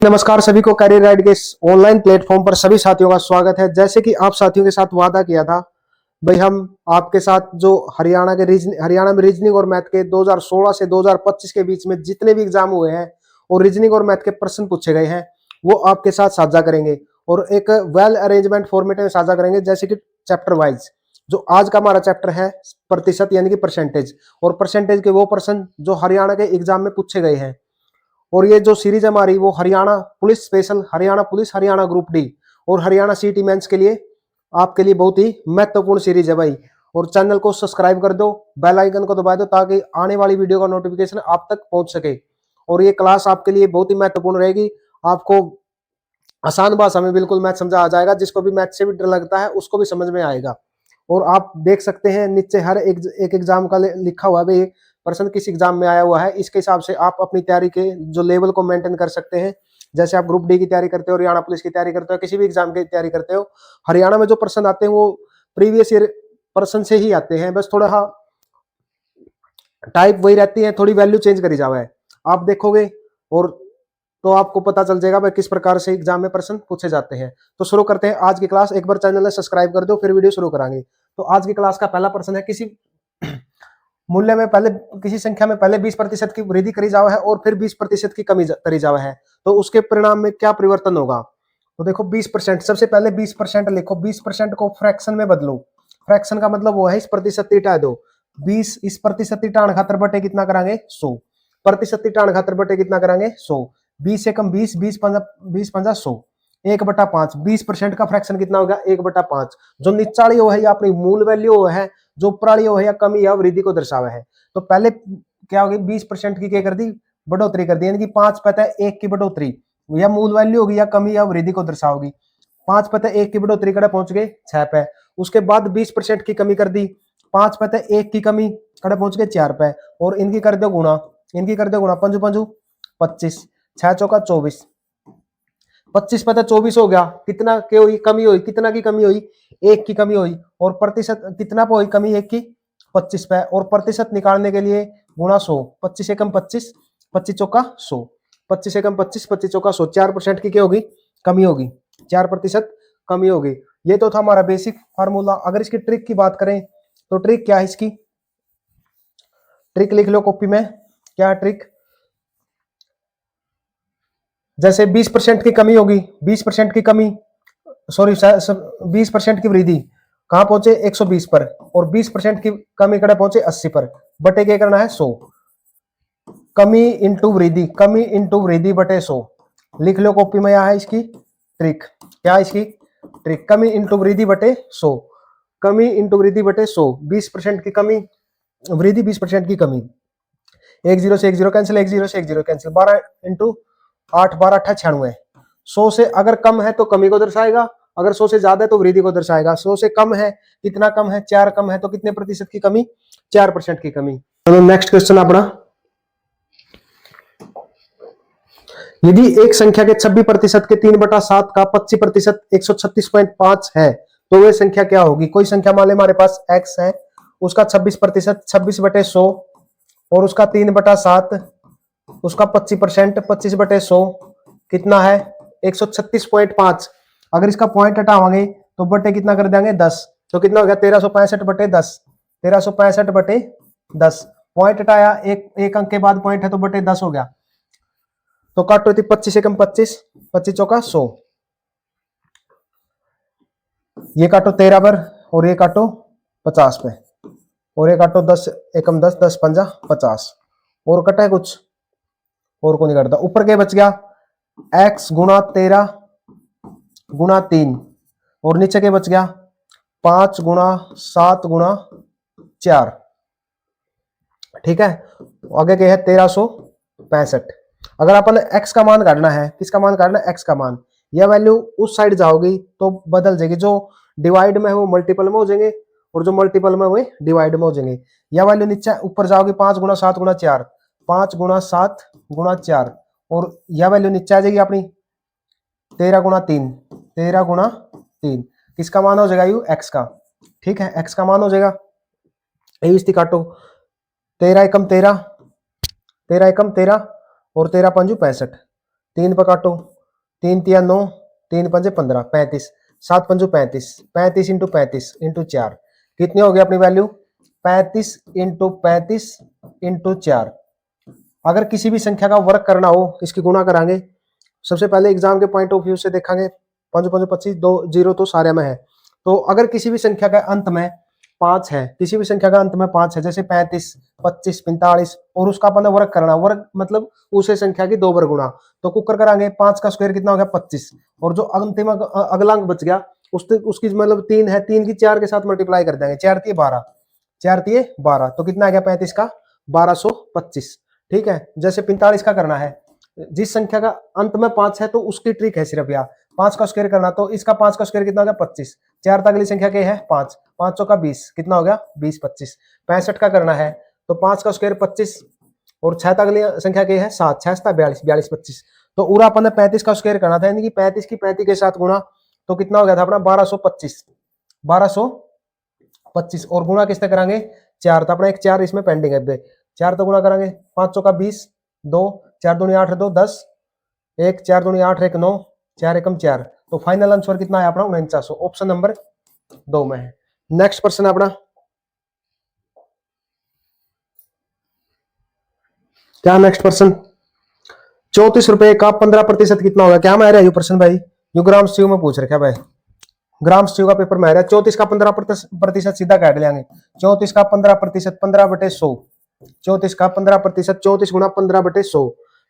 नमस्कार सभी को, करियर गाइड के इस ऑनलाइन प्लेटफॉर्म पर सभी साथियों का स्वागत है। जैसे कि आप साथियों के साथ वादा किया था भाई, हम आपके साथ जो हरियाणा में रीजनिंग और मैथ के 2016 से 2025 के बीच में जितने भी एग्जाम हुए हैं और रीजनिंग और मैथ के प्रश्न पूछे गए हैं वो आपके साथ साझा करेंगे और एक वेल अरेंजमेंट फॉर्मेट में साझा करेंगे। जैसे कि चैप्टर वाइज जो आज का हमारा चैप्टर है प्रतिशत यानी कि परसेंटेज, और परसेंटेज के वो प्रश्न जो हरियाणा के एग्जाम में पूछे गए हैं। और ये जो सीरीज हमारी वो Haryana police special, Haryana police, Haryana group D और हरियाणा सीटी मेंस के लिए आपके लिए बहुत ही महत्वपूर्ण सीरीज है भाई। और चैनल को सब्सक्राइब कर दो, बेल आइकन को दबा दो ताकि आने वाली वीडियो का नोटिफिकेशन आप तक पहुंच सके। और ये क्लास आपके लिए बहुत ही महत्वपूर्ण रहेगी। आपको आसान भाषा में बिल्कुल मैथ समझा आ जाएगा। जिसको भी मैथ से भी डर लगता है उसको भी समझ में आएगा। और आप देख सकते हैं नीचे हर एक एग्जाम का लिखा हुआ है भाई, प्रश्न किस एग्जाम में आया हुआ है। इसके हिसाब से आप अपनी तैयारी के जो लेवल को मेंटेन कर सकते हैं। जैसे आप ग्रुप डी की तैयारी करते हो, हरियाणा पुलिस की तैयारी करते हो, किसी भी एग्जाम की तैयारी करते हो, हरियाणा में जो प्रश्न आते हैं वो प्रीवियस ईयर प्रश्न से ही आते हैं। बस थोड़ा टाइप वही रहती है, थोड़ी वैल्यू चेंज करी जावा है। आप देखोगे और तो आपको पता चल जाएगा भाई किस प्रकार से एग्जाम में प्रश्न पूछे जाते हैं। तो शुरू करते हैं आज की क्लास। एक बार चैनल ने सब्सक्राइब कर दो, फिर वीडियो शुरू करांगे। तो आज की क्लास का पहला प्रश्न है, किसी मूल्य में पहले किसी संख्या में पहले 20% की वृद्धि करी जावा है और फिर 20% की कमी करी जावा है, तो उसके परिणाम में क्या परिवर्तन होगा। तो देखो 20%, सबसे पहले 20% लिखो। 20% को फ्रैक्शन में बदलो। फ्रैक्शन का मतलब वो है इस प्रतिशत हटा दो। 20 इस प्रतिशत टाण खातर बटे कितना करांगे 100। प्रतिशत टाण खातर बटे कितना करांगे 100। 20 से कम 20, 20 पंजा 100, 1/5। 20% का फ्रैक्शन कितना होगा 1/5। जो निचाली हो है या अपनी मूल वैल्यू है, जो प्रणाली हो या कमी या वृद्धि को दर्शावा है। तो पहले क्या होगी 20% की क्या कर दी बढ़ोतरी कर दी, यानी कि 5/1 की बढ़ोतरी या मूल वैल्यू होगी या कमी या वृद्धि को दर्शाओगी। 5/1 की बढ़ोतरी कड़े पहुंच गए 6 पे। उसके बाद 20% की कमी कर दी, 5/1 की कमी कड़े पहुंच गए 4 पे। और इनकी कर दो गुणा, इनकी कर दो गुणा, पंजू पंजू 25, 6 चौका 24, 25/24 हो गया। कितना के हुई कमी हुई, कितना की कमी हुई 1 की कमी हुई। और प्रतिशत कितना पे हुई कमी 1 की 25 पे। और प्रतिशत निकालने के लिए गुणा 100, 25 एकम 25, 25 चौका 100, 25 एकम 25, 25 चौका 100। 4% की क्या होगी कमी होगी, 4% कमी होगी। ये तो था हमारा बेसिक फार्मूला। अगर इसकी ट्रिक की बात करें तो ट्रिक क्या है, इसकी ट्रिक लिख लो कॉपी में। क्या ट्रिक, जैसे 20% की कमी होगी, 20% की कमी, सॉरी 20% की वृद्धि कहां पहुंचे 120 पर, और 20% की कमी कड़े पहुंचे 80 पर। बटे क्या करना है 100। कमी इंटू वृद्धि, कमी इंटू वृद्धि बटे 100 लिख लो कॉपी में। यह है इसकी ट्रिक। क्या है इसकी ट्रिक, कमी इंटू वृद्धि बटे 100, कमी इंटू वृद्धि बटे 100। 20% की कमी वृद्धि, 20% की कमी, 1 0 से 1 0 कैंसिल, 1 0 से 1 0 कैंसिल, 12 इंटू 8, 12 8 96। 100 से अगर कम है तो कमी को दर्शाएगा, अगर 100 से ज्यादा है तो वृद्धि को दर्शाएगा। 100 से कम है, कितना कम है 4 कम है, तो कितने प्रतिशत की कमी 4% की कमी। चलो नेक्स्ट क्वेश्चन अपना, यदि एक संख्या के 26% के 3/7 का 25% 136.5 है तो वह संख्या क्या होगी। कोई संख्या मान ले हमारे पास x है, उसका 26% 26/100 और उसका 3/7, उसका 25% 25/100 कितना है 136.5। अगर इसका पॉइंट हटावांगे तो बटे कितना कर देंगे 10, तो कितना हो गया 1365/10, 1365/10। पॉइंट हटाया, एक अंक के बाद पॉइंट है तो बटे 10 हो गया। तो काटो थी 25 एकम 25, 25 चौका 100, ये काटो 13 पर और ये काटो 50 पे, और ये काटो 10 एकम 10, 10 पंजा 50, और कटा है कुछ और को नहीं करता। ऊपर क्या बच गया x गुणा 13 गुणा 3, और नीचे क्या बच गया 5 गुणा 7 गुणा 4। ठीक है, आगे क्या है 1365। अगर अपन x का मान काटना है, किसका मान काटना है x का मान, यह वैल्यू उस साइड जाओगी तो बदल जाएगी। जो डिवाइड में है वो मल्टीपल में हो जाएंगे और जो मल्टीपल में वो डिवाइड में हो जाएंगे। यह वैल्यू नीचे ऊपर जाओगी 5 गुणा 7 गुणा 4, 5 गुणा 7 गुणा 4, और यह वैल्यू नीचे आ जाएगी अपनी 13 गुणा 3, 13 गुणा 3। किसका मान हो जाएगा यू x का। ठीक है, x का मान हो जाएगा। यही काटो 13 एकम 13, 13 एकम 13 और 13 पंजू 65, 3 पर काटो, 3 तिया 9, 3 पंजे 15, 35, 7 पंजू 35, 35 इंटू 35 इंटू 4 कितनी हो गई अपनी वैल्यू 35 इंटू 35 इंटू 4। अगर किसी भी संख्या का वर्ग करना हो इसकी गुणा करांगे। सबसे पहले एग्जाम के पॉइंट ऑफ व्यू से देखेंगे, 5 5 25, 2 0 तो सारे में है। तो अगर किसी भी संख्या का अंत में 5 है, किसी भी संख्या का अंत में 5 है, जैसे 35, 25, 45 और उसका अपन वर्ग करना, वर्ग मतलब उसे संख्या की 2 बार गुणा, तो कुकर करांगे 5 का स्क्वायर कितना हो गया 25, और जो अंतिम अगला अंक बच गया उसकी मतलब 3 है, 3 की 4 के साथ मल्टीप्लाई कर देंगे, 4 तिये 12, 4 तिये 12, तो कितना आ गया 35 का 1225। ठीक है, जैसे 45 का करना है, जिस संख्या का अंत में 5 है तो उसकी ट्रिक है सिर्फ यार 5 का स्क्वायर करना, तो इसका 5 का स्क्वायर कितना हो गया 25, 4 तक अगली संख्या क्या है 5, 5 का 20 कितना हो गया 20 25। 65 का करना है तो 5 का स्क्वायर 25 और 6 तक अगली संख्या क्या है 7, 6 42 42 25। तो पूरा अपन ने 35 का स्क्वायर करना था, यानी कि 35 की 35 के साथ गुणा, तो कितना हो गया था अपना 1225, 1225 और गुणा किससे करांगे 4, तो अपना एक 4 इसमें पेंडिंग है, 4 तो गुणा करांगे 5 का 20, 2 4 दूनी 8 2 10, 1 4 दूनी 8 1 9, 4 एकम 4, तो फाइनल आंसर कितना है अपना 4900, ऑप्शन नंबर 2 में है। नेक्स्ट क्वेश्चन अपना क्या, नेक्स्ट क्वेश्चन 34 रुपए का 15% कितना होगा, क्या मैं रहा है प्रश्न भाई, जो ग्राम स्टीव में पूछ रखा है भाई, ग्राम स्टीव का पेपर में आ रहा है। 34 का 15% सीधा काट लेंगे, 34 का 15%, 15/100, 34 का 15%, 34 गुणा 15/100,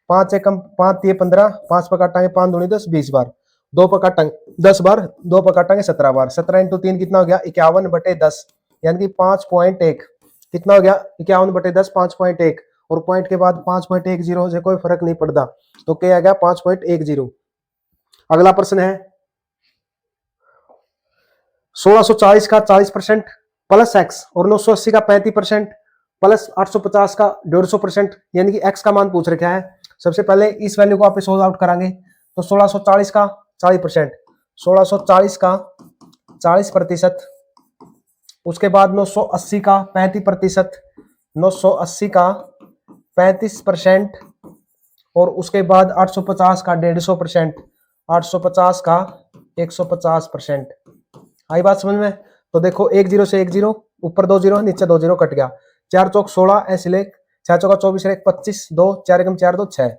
5 एकम 5 तिये 15, 5 पर काटांगे 5 दूनी 10 20 बार, 2 पर काटांगे 10 बार, 2 पर काटांगे 17 बार, 17 इंटू 3 कितना हो गया 51/10, यानी कि 5.1 कितना हो गया 51/10 5.1, और पॉइंट के बाद 5.10 से कोई फर्क नहीं पड़ता, तो क्या आ गया 5.10। अगला प्रश्न है 1640 का 40% प्लस एक्स और 980 का 35% प्लस 850 का 150%, यानी कि एक्स का मान पूछ रखा है। सबसे पहले इस वैल्यू को आप सोल्व आउट करांगे, तो 1640 का 40%, 1640 का 40%, उसके बाद 980 का 35%, 980 का 35%, और उसके बाद 850 का 150%, 850 का 150%। आई बात समझ में? तो देखो 1 0 से 1 0, ऊपर 2 0 नीचे 2 0 कट गया, 4 चौक 16 ऐसे ले, 6 चौका 24 25, 2 4 एकम 4 2 6।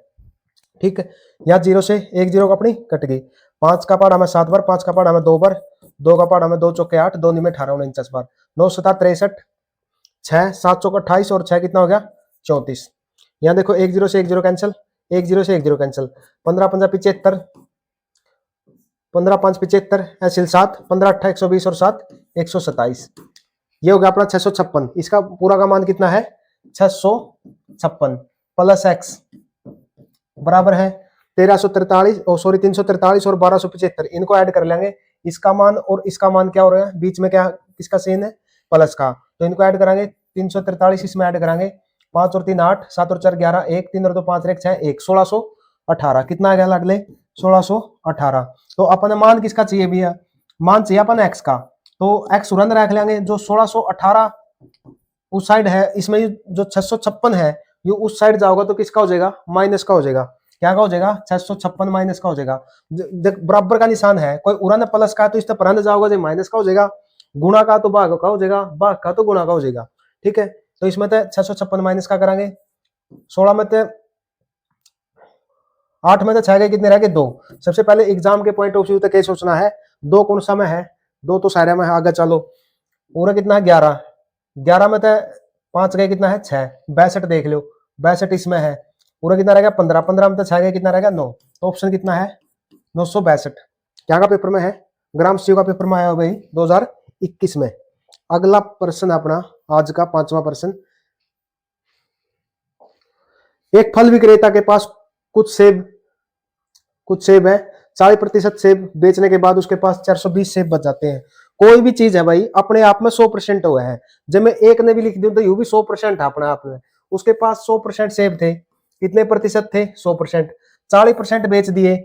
ठीक है, यहाँ 0 से 1 0 का अपनी कट गई, 5 का पहाड़ा में 7 बार, 5 का पहाड़ा में 2 बार, 2 का पहाड़ा में 2 चौके 8, 2 में 18 49 बार, 9 7 63, 6 7 चौक 28 और 6 कितना हो गया 34। यहाँ देखो 1 0 से 1 0 कैंसिल, 1 0 से 1 0 कैंसिल, 15 5 75, 15 5 75 ऐसे 7, 15 8 120 और 7 127। ये हो गया अपना 656। इसका पूरा का मान कितना है 656 प्लस एक्स बराबर है 1343 सॉरी 343 और 1275, इनको ऐड कर लेंगे। इसका मान और इसका मान क्या हो रहा है, बीच में क्या किसका सेन है प्लस का, तो इनको ऐड करांगे 343 इसमें ऐड करांगे, 5 और 3 8, 7 और 4 11, 1 3 और 2 5 1 6 1, 1618 कितना आ गया लागले 1618। तो अपन मान किसका चाहिए भैया, मान चाहिए अपन एक्स का, तो एक्स उड़न रख लेंगे, जो 1618 उस साइड है, इसमें जो 656 है ये उस साइड जाओगा तो किसका हो जाएगा माइनस का हो जाएगा, क्या का हो जाएगा 656 माइनस का हो जाएगा। बराबर का निशान है, कोई उड़न प्लस का तो इस पर जाओगा जो माइनस का हो जाएगा, गुणा का तो भाग का हो जाएगा, भाग का तो गुणा का हो जाएगा। ठीक है, तो इसमें तो 656 माइनस का करांगे, 16 में तो 8 में तो 6 गए, कितने रह गए 2। सबसे पहले एग्जाम के पॉइंट ऑफ व्यू तक क्या सोचना है, 2 कौन सा में है 2 तो सारे में है, आगे चलो पूरा कितना है 11, 11 में तो 5 गए कितना है 6, 62 देख लो 62 इसमें है, पूरा कितना रहेगा 15, 15 में तो 6 गए कितना रहेगा 9, तो ऑप्शन कितना है 962। क्या का पेपर में है, ग्राम स्टीव का पेपर में आया भाई 2021 में। अगला प्रश्न अपना आज का 5वां प्रश्न, एक फल विक्रेता के पास कुछ सेब है, 40% सेब बेचने के बाद उसके पास 420 सेब बच जाते हैं। कोई भी चीज है भाई अपने आप में 100% हुआ है, जब मैं एक ने भी लिख दूं तो यू भी 100% है अपने आप में। उसके पास 100% सेब थे, कितने प्रतिशत थे 100%, 40% बेच दिए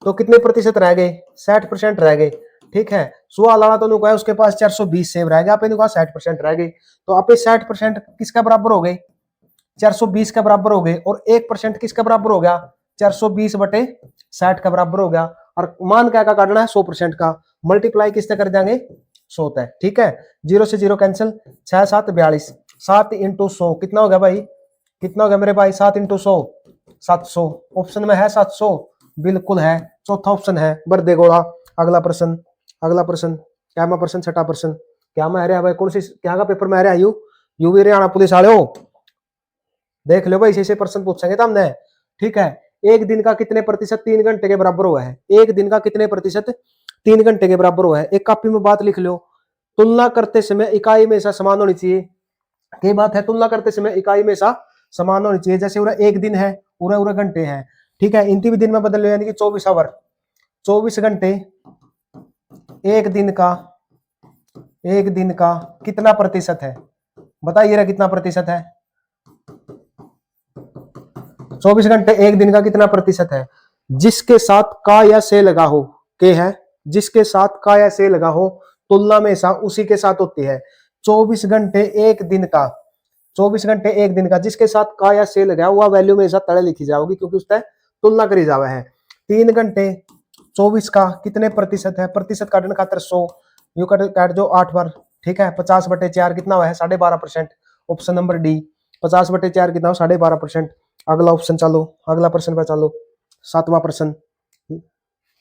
तो कितने प्रतिशत रह गए 60% रह गए। ठीक है, सुहा लाड़ा तो कहा उसके पास 420 सेब रह गए, आपने कहा 60% रह गए, तो आप 60% किसका बराबर हो गए 420 का बराबर हो गए, और 1% किसका बराबर हो गया 420/60 के बराबर हो गया। और मान क्या का काटना है 100% का, मल्टीप्लाई किससे कर देंगे 100 है। ठीक है, 0 से 0 कैंसिल, 6 7 42, 7 इंटू 100 कितना हो गया भाई, कितना हो गया मेरे भाई 7 इंटू 100 700। ऑप्शन में है 700, बिल्कुल है, चौथा ऑप्शन है भर दे गोला। अगला प्रश्न, अगला प्रश्न क्या मैं प्रश्न छठा प्रश्न क्या मैं हरिया भाई, कौन सी क्या का पेपर में हरिया यू भी हरियाणा पुलिस वाले हो, देख लो भाई ऐसे प्रश्न पूछेंगे तो हमने। ठीक है, एक दिन का कितने प्रतिशत 3 घंटे के बराबर हुआ है, एक दिन का कितने प्रतिशत 3 घंटे के बराबर हुआ है। एक कॉपी में बात लिख लो, तुलना करते समय इकाई में ऐसा समान होनी चाहिए। क्या बात है, तुलना करते समय इकाई में ऐसा समान होनी चाहिए। जैसे पूरा एक दिन है, पूरा पूरा घंटे हैं। ठीक है, इनकी भी दिन में बदल लो, यानी कि 24 आवर, 24 घंटे एक दिन का कितना प्रतिशत है, बताइए रहा कितना प्रतिशत है। 24 घंटे एक दिन का कितना प्रतिशत है। जिसके साथ का या से लगा हो, के है जिसके साथ का या से लगा हो, तुलना में ऐसा उसी के साथ होती है। 24 घंटे एक दिन का, 24 घंटे एक दिन का जिसके साथ का या से लगा हुआ वैल्यू में ऐसा तले लिखी जाओगी, क्योंकि उससे तुलना करी जावा है। 3 घंटे 24 का कितने प्रतिशत है, प्रतिशत काटने खातर 100 यू काट जो 8 बार। ठीक है, 50/4 कितना हुआ है 12.5%। ऑप्शन नंबर डी, 50/4 कितना हो 12.5%। अगला ऑप्शन चलो, अगला प्रश्न पे चलो, 7वां प्रश्न।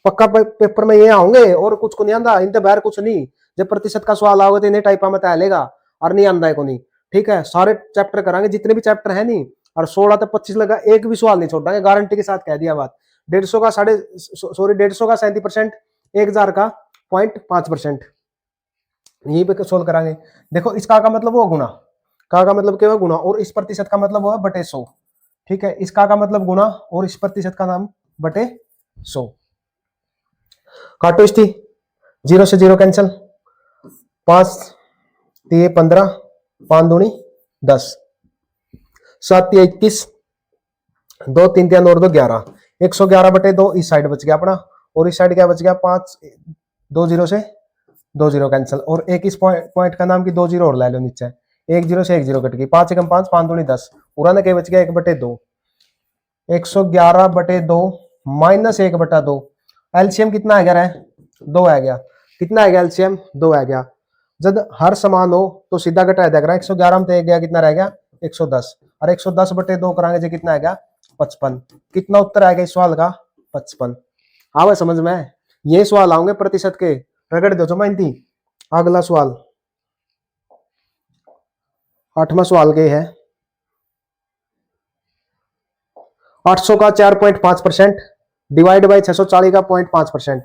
पक्का पेपर में ये आओगे और कुछ को नहीं आंदा, इन बाहर कुछ नहीं। जब प्रतिशत का सवाल आओगे तो इन्हें टाइपा में तैलेगा और नहीं आंदा है को नहीं। ठीक है, सारे चैप्टर करांगे जितने भी चैप्टर है नहीं, और 16 तक 25 लगा, एक भी सवाल नहीं छोड़ांगे, गारंटी के साथ कह दिया बात। 150 का 37%, 1000 का 0.5% यहीं पे सोल्व करांगे। देखो इसका का मतलब वो गुना, का मतलब क्या हुआ गुना, और इस प्रतिशत का मतलब हुआ बटे 100। ठीक है, इसका का मतलब गुना और इस प्रतिशत का नाम बटे 100। काटो इसकी, 0 से 0 कैंसिल, 5 3 15, 5 दूनी 10, 7 3 21, 2 3 3 और 2 11, 111/2 इस साइड बच गया अपना, और इस साइड क्या बच गया 5, 2 0 से 2 0 कैंसिल, और एक इस पॉइंट का नाम की 2 0 और ले लो नीचे, 1 0 से 1 0 कट गई, 5 1 5, 5 दूनी 10, पूरा क्या बच गया 1/2, 111/2 माइनस 1/2। एलसीएम कितना आ गया, 2 आ गया, कितना आ गया एलसीएम 2 आ गया। जब हर समान हो तो सीधा घटा देगा, 111 में तो एक गया, कितना रह गया 110, और 110/2 कराएंगे जो कितना आएगा 55। कितना उत्तर आएगा इस सवाल का 55। आवे समझ में, ये सवाल आओगे प्रतिशत के, रगड़ दो जमाइंती। अगला सवाल 8वां सवाल के है, 800 का 4.5% डिवाइड बाई 640 का 0.5%।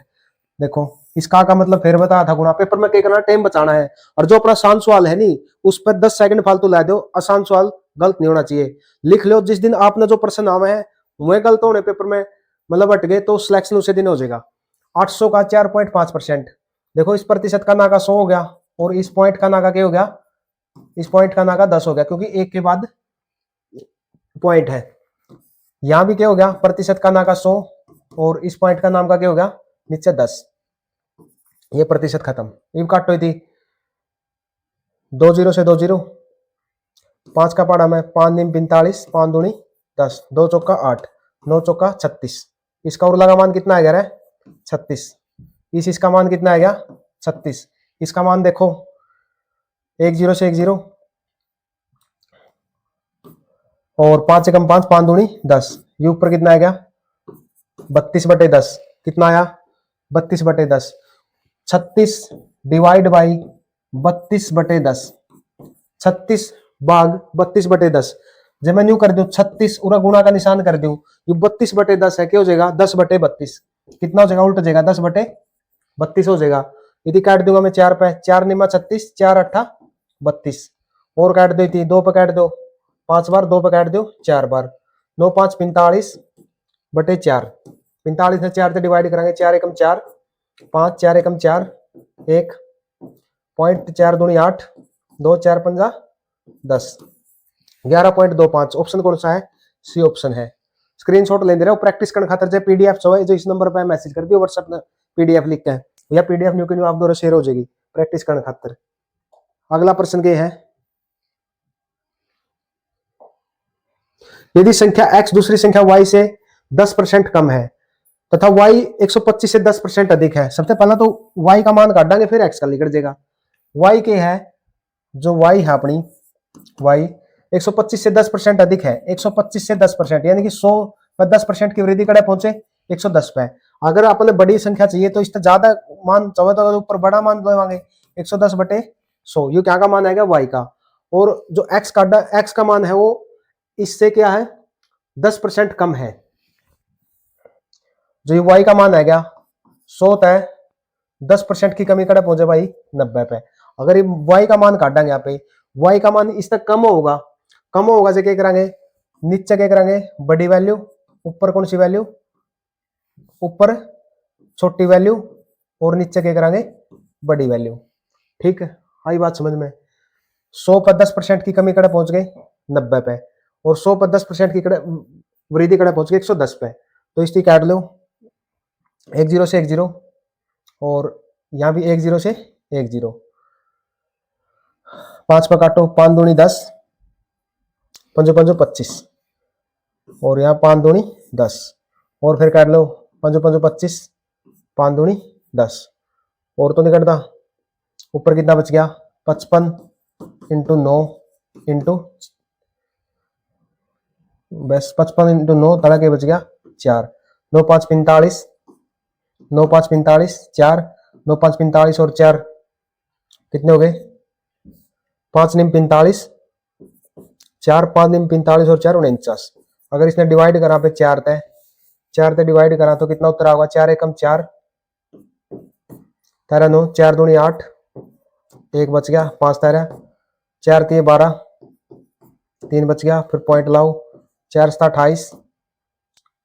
देखो इसका का मतलब फिर बताया था गुना, पेपर में क्या करना टाइम बचाना है, और जो अपना आसान सवाल है नहीं उस पर 10 सेकंड फालतू ला दो, आसान सवाल गलत नहीं होना चाहिए। लिख लो जिस दिन आपने जो प्रश्न आवे है वह गलत होने पेपर में मतलब हट गए तो सिलेक्शन उसी दिन हो जाएगा। 800 का 4.5%, देखो इस प्रतिशत का ना का 100 हो गया, और इस पॉइंट का ना का क्या हो गया, इस पॉइंट का ना का 10 हो गया, क्योंकि एक के बाद पॉइंट है। यहां भी क्या हो गया प्रतिशत का ना का 100, और इस पॉइंट का नाम का क्या हो गया नीचे 10, ये प्रतिशत खत्म। ये काटो थी 2 0 से 2 0, 5 का पाड़ा में 5 नीम 45, 5 दूनी 10, 2 चौका 8, 9 चौका 36, इसका उर्ला का मान कितना आ गया 36, इसका मान कितना आ गया 36, इसका मान देखो 1 0 से 1 0, और 5 एकम 5, 5 दूनी 10, ये ऊपर कितना आ गया 32/10, कितना आया 32/10। 36 डिवाइड बाई 32/10, 36 भाग 32/10। जब मैं न्यू कर दूं 36 उरा गुणा का निशान कर दूं, ये 32/10 है, क्या हो जाएगा 10/32, कितना हो जाएगा उल्टा जाएगा 10/32 हो जाएगा। यदि काट दूंगा मैं 4 पे, 4 निमा 36, 4 8 32, और काट दो थी 2 पे काट दो 5 बार, 2 पे काट दो 4 बार, 9 5 45/4, 45 से 4 से डिवाइड करेंगे, 4 एकम 4, 5 4 एकम 4, 1 पॉइंट 4 दूनी 8, 2 4 5 10, 11.25। ऑप्शन कौन सा है, सी ऑप्शन है। स्क्रीनशॉट ले दे रहे हो प्रैक्टिस करने खातर, जो पीडीएफ जो है जो इस नंबर पे मैसेज कर दियो व्हाट्सएप में, पीडीएफ लिख के, या पीडीएफ न्यू के न्यू आप दोनों शेयर हो जाएगी प्रैक्टिस करने खातर। अगला प्रश्न ये है, यदि संख्या x दूसरी संख्या y से 10% कम है, तथा y 125 से 10% अधिक है। सबसे पहला तो y का मान काट देंगे, फिर x का निकल जाएगा। y के है, जो y है अपनी, y 125 से 10% अधिक है। 125 से 10% यानी कि 100 पर 10% की वृद्धि कड़े पहुंचे 110 पे। अगर आपने बड़ी संख्या चाहिए तो इससे ज्यादा मान चाहिए तो ऊपर बड़ा मान लगाएंगे 110 बटे 100। ये क्या का मान आएगा, y का। और जो x का मान है वो इससे क्या है 10% कम है। जो ये y का मान है क्या 100 तय 10% की कमी कड़े पहुंचे भाई 90 पे। अगर ये y का मान काटेंगे यहाँ पे, y का मान इस तक कम होगा जो क्या करेंगे, नीचे क्या करेंगे बड़ी वैल्यू, ऊपर कौन सी वैल्यू, ऊपर छोटी वैल्यू, और नीचे क्या करेंगे बड़ी वैल्यू। ठीक है, आई बात समझ में। 100 पर 10% की कमी कड़े पहुंच गए 90 पे, और 100 पर 10% की कड़े वृद्धि कड़े पहुंच गए 110 पे। तो इसकी काट लो 10 से 10, और यहां भी 10 से 10। 5 पर काटो, 5 दूनी 10, 5 5 25, और यहाँ 5 दूनी 10, और फिर काट लो 5 5 25, 5 दूनी 10, और तो नहीं कटता। ऊपर कितना बच गया 55 इंटू 9 इंटू बस 55 इंटू 9 तड़ा के बच गया 4। 9 5 45, 9 5 45, 4 9 5 45 और 4 कितने हो गए 5 निम 45, 4 5 निम 45 और 4 49। अगर इसने डिवाइड करा पे 4 तय डिवाइड करा तो कितना उत्तर आएगा, 4 एकम 4, 13 9, 4 दूनी 8, 1 बच गया, 5 13, 4 3 12, 3 बच गया, फिर पॉइंट लाओ, 4 7 28,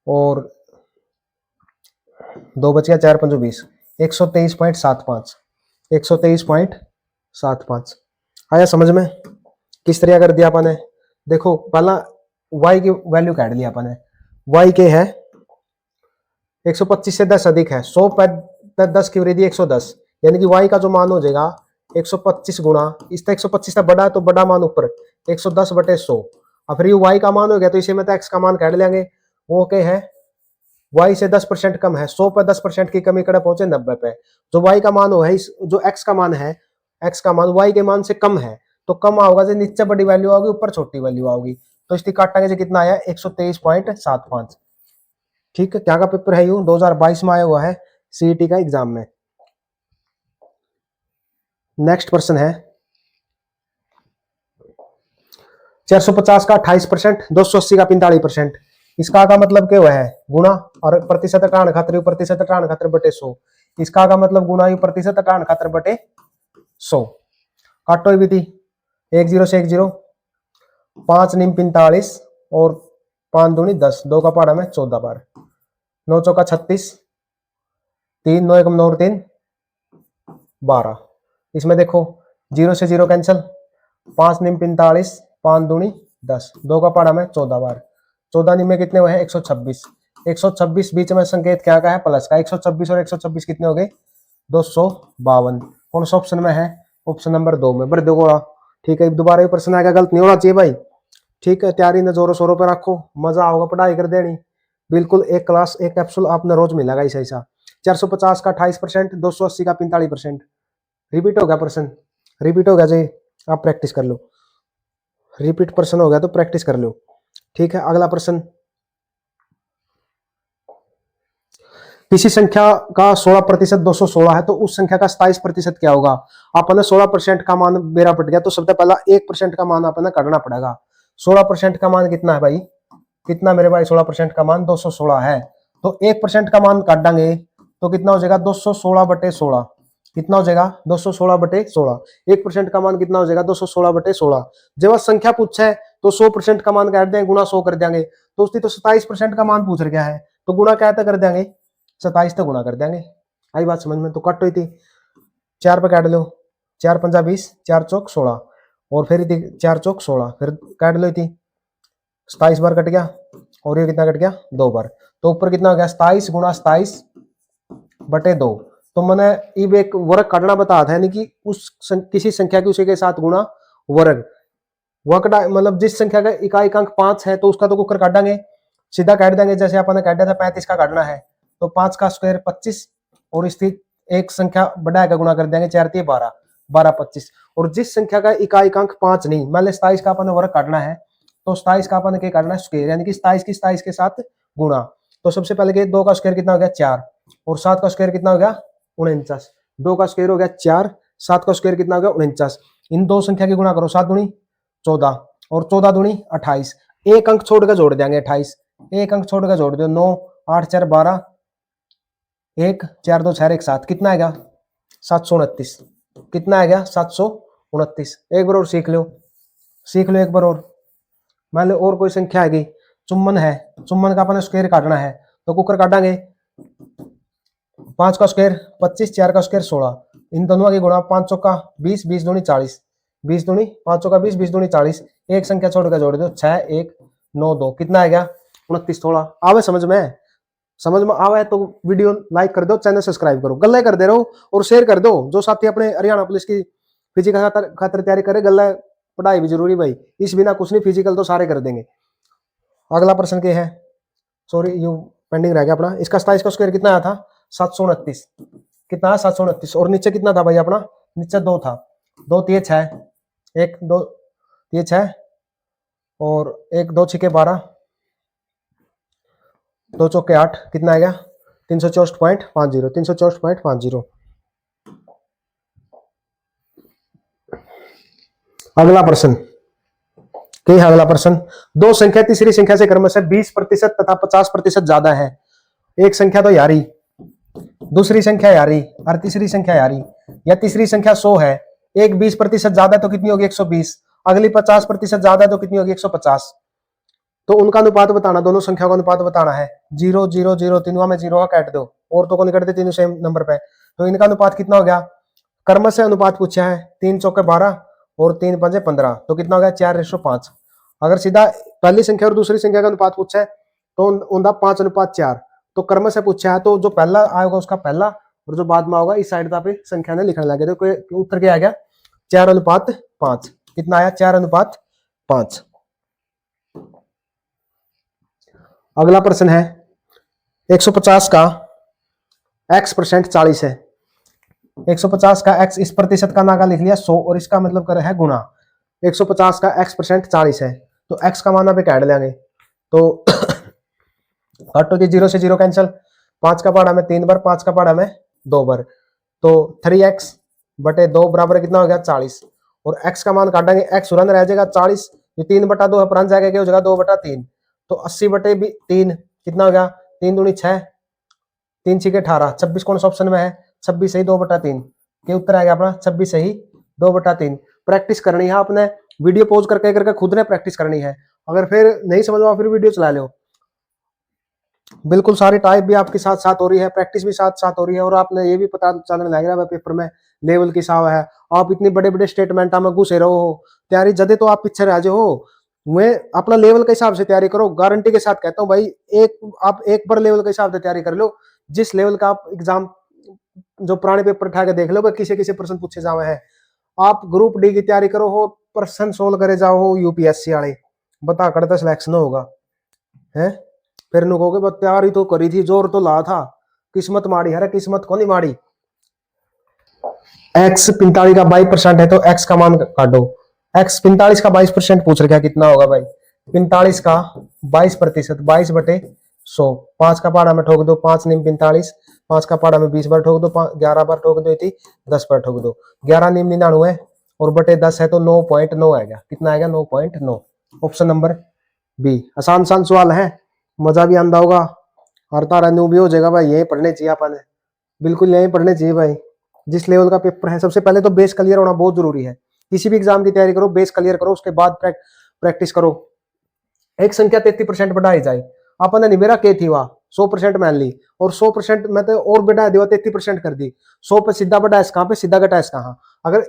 और 2 बच गया, 4 5 20, 123.75, 123.75। आया समझ में किस तरह कर दिया अपन ने। देखो पहला y की वैल्यू काट लिया अपन ने, y के है 125 से 10 अधिक है, 100 पर 10 की वृद्धि 110, यानी कि y का जो मान हो जाएगा 125 गुणा इस तक 125 से बड़ा है तो बड़ा मान ऊपर 110 बटे 100। अब फिर ये y का मान हो गया तो इसे में तो x का मान काट लेंगे, वो क्या है y से 10% कम है, 100 पर 10% की कमी कड़े पहुंचे 90 पे। जो y का मान हो है जो x का मान है, x का मान y के मान से कम है, तो कम आओगा जो नीचे बड़ी वैल्यू आओगी ऊपर छोटी वैल्यू आओगी। तो इसकी काटेंगे से कितना आया 123.75। ठीक है, क्या का पेपर है, यूं 2022 में आया हुआ है सीईटी का एग्जाम में। नेक्स्ट प्रश्न है 450 का 28%, 280 का 45%। इसका का मतलब क्या हुआ है गुणा, और प्रतिशत हटाने खातिर प्रतिशत हटाने खातिर बटे 100। इसका का मतलब गुणा ही प्रतिशत हटाने खातिर बटे 100। काटो भी थी 10 से 10, 5 निम 45 और 5 दूनी 10, 2 का पहाड़ा में 14 बार, 9 चौका 36, 3 9 एकम 9 और 3 12। इसमें देखो 0 से 0 कैंसिल, 5 निम 45, 5 दूनी 10, 2 का पहाड़ा में 14 बार, 14 निम में कितने हुए हैं 126। 126 बीच में संकेत क्या का है प्लस का, 126 और 126 कितने हो गए 252। कौन सा ऑप्शन में है, ऑप्शन नंबर 2 में, बड़े देखो। ठीक है, दोबारा प्रश्न आएगा गलत नहीं होना चाहिए भाई। ठीक है, तैयारी ने जोरों शोरों पे रखो, मजा आओगा पढ़ाई कर देनी। बिल्कुल एक क्लास एक कैप्सूल आपने रोज मिलेगा ऐसा। 450 का 28%, 280 का 45%। रिपीट हो गया प्रश्न, रिपीट हो गया जी, आप प्रैक्टिस कर लो। रिपीट प्रश्न हो गया तो प्रैक्टिस कर लो। ठीक है, अगला प्रश्न, किसी संख्या का 16% 216 है तो उस संख्या का 27% क्या होगा। आपने 16% का मान मेरा पट गया तो सबसे पहला 1% का मान आपने काटना पड़ेगा। 16% का मान कितना है भाई, कितना मेरे भाई 16% का मान 216 है, तो 1% का मान काट देंगे तो कितना हो जाएगा 216 बटे 16। कितना हो जाएगा 216 बटे 16। 1% का मान कितना हो जाएगा 216 बटे 16। जब संख्या पूछे तो 100% का मान काट देंगे, गुणा 100 कर देंगे, तो उसकी तो 27% का मान पूछ रहा है तो गुणा क्या कर देंगे 27 तक गुणा कर देंगे। आई बात समझ में, तो कट हुई थी 4 पे काट लो, 4 पंजा 20, 4 चौक 16, और फिर 4 चौक 16, फिर काट लो थी 27 बार कट गया, और ये कितना कट गया 2 बार, तो ऊपर कितना हो गया 27 गुणा 27 बटे 2। तो मैंने इब एक वर्ग काटना बताया था, यानी कि किसी संख्या की उसी के साथ गुणा वर्ग। मतलब जिस संख्या का इकाई अंक 5 है तो उसका तो कुकर काटेंगे सीधा काट देंगे। जैसे अपन ने काटा था 35 का काटना है तो 5 का स्क्वायर 25 और इसकी एक संख्या बढ़ा का गुणा कर देंगे, 4 × 12, 12 25। और जिस संख्या का इकाई अंक 5 नहीं, मान ली 27 का अपन ने वर्ग काटना है तो 27 का अपन ने क्या काटना है स्क्वायर, यानी कि 27 की 27 के साथ गुणा। तो सबसे पहले के 2 का स्क्वायर कितना हो गया 4 और 7 का स्क्वायर कितना हो गया 49। 2 का स्क्वायर हो गया 4, 7 का स्क्वायर कितना हो गया 49। इन दो संख्या की गुणा करो, 7 दूनी 14 और 14 दूनी 28। एक अंक छोड़ कर जोड़ देंगे 28, एक अंक छोड़ कर जोड़ दो 9, 8 4 12, 1 4 2 6 1 7, कितना आएगा 729। कितना आएगा 729। एक बार और सीख लो एक बार और। मान लो और कोई संख्या आएगी, चुम्बन है, चुम्बन का अपन स्क्वायर काटना है तो कुकर काटांगे। 5 का स्क्वायर 25, 4 का स्क्वायर 16, इन दोनों की गुणा 5 चौका 20, 20 दूनी 40, 20 दूनी 5 चौका 20, 20 दूनी 40। एक संख्या छोड़कर जोड़ दो 6 1 9 2, कितना आएगा 29। थोड़ा आवे समझ में आवे तो वीडियो लाइक कर दो, चैनल सब्सक्राइब करो, गल्ला कर दे रहो और शेयर कर दो। जो साथी अपने हरियाणा पुलिस की फिजिकल खातर तैयारी करे, गल्ला पढ़ाई भी जरूरी भाई, इस बिना कुछ नहीं, फिजिकल तो सारे कर देंगे। अगला प्रश्न क्या है, सॉरी यू पेंडिंग रह गया अपना। इसका 27 का स्क्वायर कितना आया था 729, कितना है 729। और नीचे कितना था भाई अपना, नीचे 2 था, 2 3 6, 1 2 3 6 और 1 2 6 12, 2 चौके 8, कितना आएगा 364.50, 364.50। अगला प्रश्न क्या है, अगला प्रश्न, दो संख्या तीसरी संख्या से क्रमशः 20% तथा 50% ज्यादा है। एक संख्या तो यारी, दूसरी संख्या यारी और तीसरी संख्या यारी, या तीसरी संख्या 100 है, एक 20% ज्यादा तो कितनी होगी 120, अगली 50% ज्यादा तो कितनी होगी 150। तो उनका अनुपात बताना, दोनों संख्या का अनुपात बताना है। 0 0 0, तीनों में 0 काट दो, और तो को नहीं करते, तीनों सेम नंबर पे, तो इनका अनुपात कितना हो गया, क्रमशः अनुपात पूछा है, 3 चौके 12 और 3 पंजे 15, तो कितना हो गया 4:5। अगर सीधा पहली संख्या और दूसरी संख्या का अनुपात पूछा है तो उनका 5:4, तो क्रमशः पूछा है तो जो पहला आएगा उसका पहला और जो बाद में होगा इस साइड पे संख्या ने लिखने लगे, तो उत्तर क्या आ गया 4:5। कितना आया 4:5। अगला प्रश्न है, 150 का x% 40 है। 150 का x, इस प्रतिशत का नागा लिख लिया 100 और इसका मतलब कर है गुणा। 150 का x% 40 है तो x का मान पे काट लेंगे, तो ऑटो की 0 से 0 कैंसिल, 5 का पहाड़ा में 3 बार, 5 का पहाड़ा में 2 बार, तो 3x बटे 2 बराबर कितना हो गया 40। और x का मान काटेंगे, x उड़न रह जाएगा 40, ये 3/2 है, पुरान जाएगा क्या हो जाएगा 2/3, तो 80/3 कितना हो गया 3 दूनी 6, 3 6 18, 26 कौन सा ऑप्शन में है 26 सही 2/3 के उत्तर आएगा अपना 26 सही 2/3। प्रैक्टिस करनी है आपने, वीडियो पॉज करके खुद ने प्रैक्टिस करनी है। अगर फिर नहीं समझ में फिर वीडियो चला लो, बिल्कुल सारी टाइप भी आपके साथ साथ हो रही है, प्रैक्टिस भी साथ साथ हो रही है, और आपने ये भी पता चलने लग रहा है पेपर में लेवल के हिसाब है। आप इतने बड़े बड़े स्टेटमेंट में घुसे रहो हो, तैयारी जदे तो आप पीछे रह जाओ। मैं अपना लेवल के हिसाब से तैयारी करो, गारंटी के साथ कहता हूँ भाई, आप एक बार लेवल के हिसाब से तैयारी कर लो, जिस लेवल का आप एग्जाम जो पुराने पेपर उठा के देख लो किसी किसी प्रश्न पूछे जावे है। आप ग्रुप डी की तैयारी करो हो, प्रश्न सोल्व करे जाओ हो यूपीएससी वाले, बता करता सिलेक्शन होगा है। फिर नु कहोगे तैयारी तो करी थी, जोर तो ला था, किस्मत माड़ी है, किस्मत को नहीं माड़ी। x 45 का 22% है तो x का मान काटो। x 45 का 22% पूछ रखा, कितना होगा भाई 45 का 22%, 22/100, 5 का पहाड़ा में ठोक दो, 5 नीम 45, 5 का पहाड़ा में 20 बार ठोक दो, 11 बार ठोक दो, 10 बार ठोक दो, 11 नीम 99 और बटे 10 है तो 9.9 आएगा। कितना आएगा 9.9। Option number B. आसान सवाल है, मजा भी आंदा होगा और तारा न्यू भी हो जाएगा भाई। यही पढ़ने चाहिए अपन, बिल्कुल यही पढ़ने चाहिए भाई। जिस लेवल का पेपर है सबसे पहले तो बेस क्लियर होना बहुत जरूरी है। किसी भी एग्जाम की तैयारी करो, बेस क्लियर करो, उसके बाद प्रैक्टिस करो। एक संख्या 33% बढ़ाई जाए, अपन ने मेरा के थी वहां 100% मान ली और 100% में तो और बढ़ा दिया 33% कर दी। 100 पे सीधा बढ़ा इस कहां पे, सीधा घटा इस कहां। अगर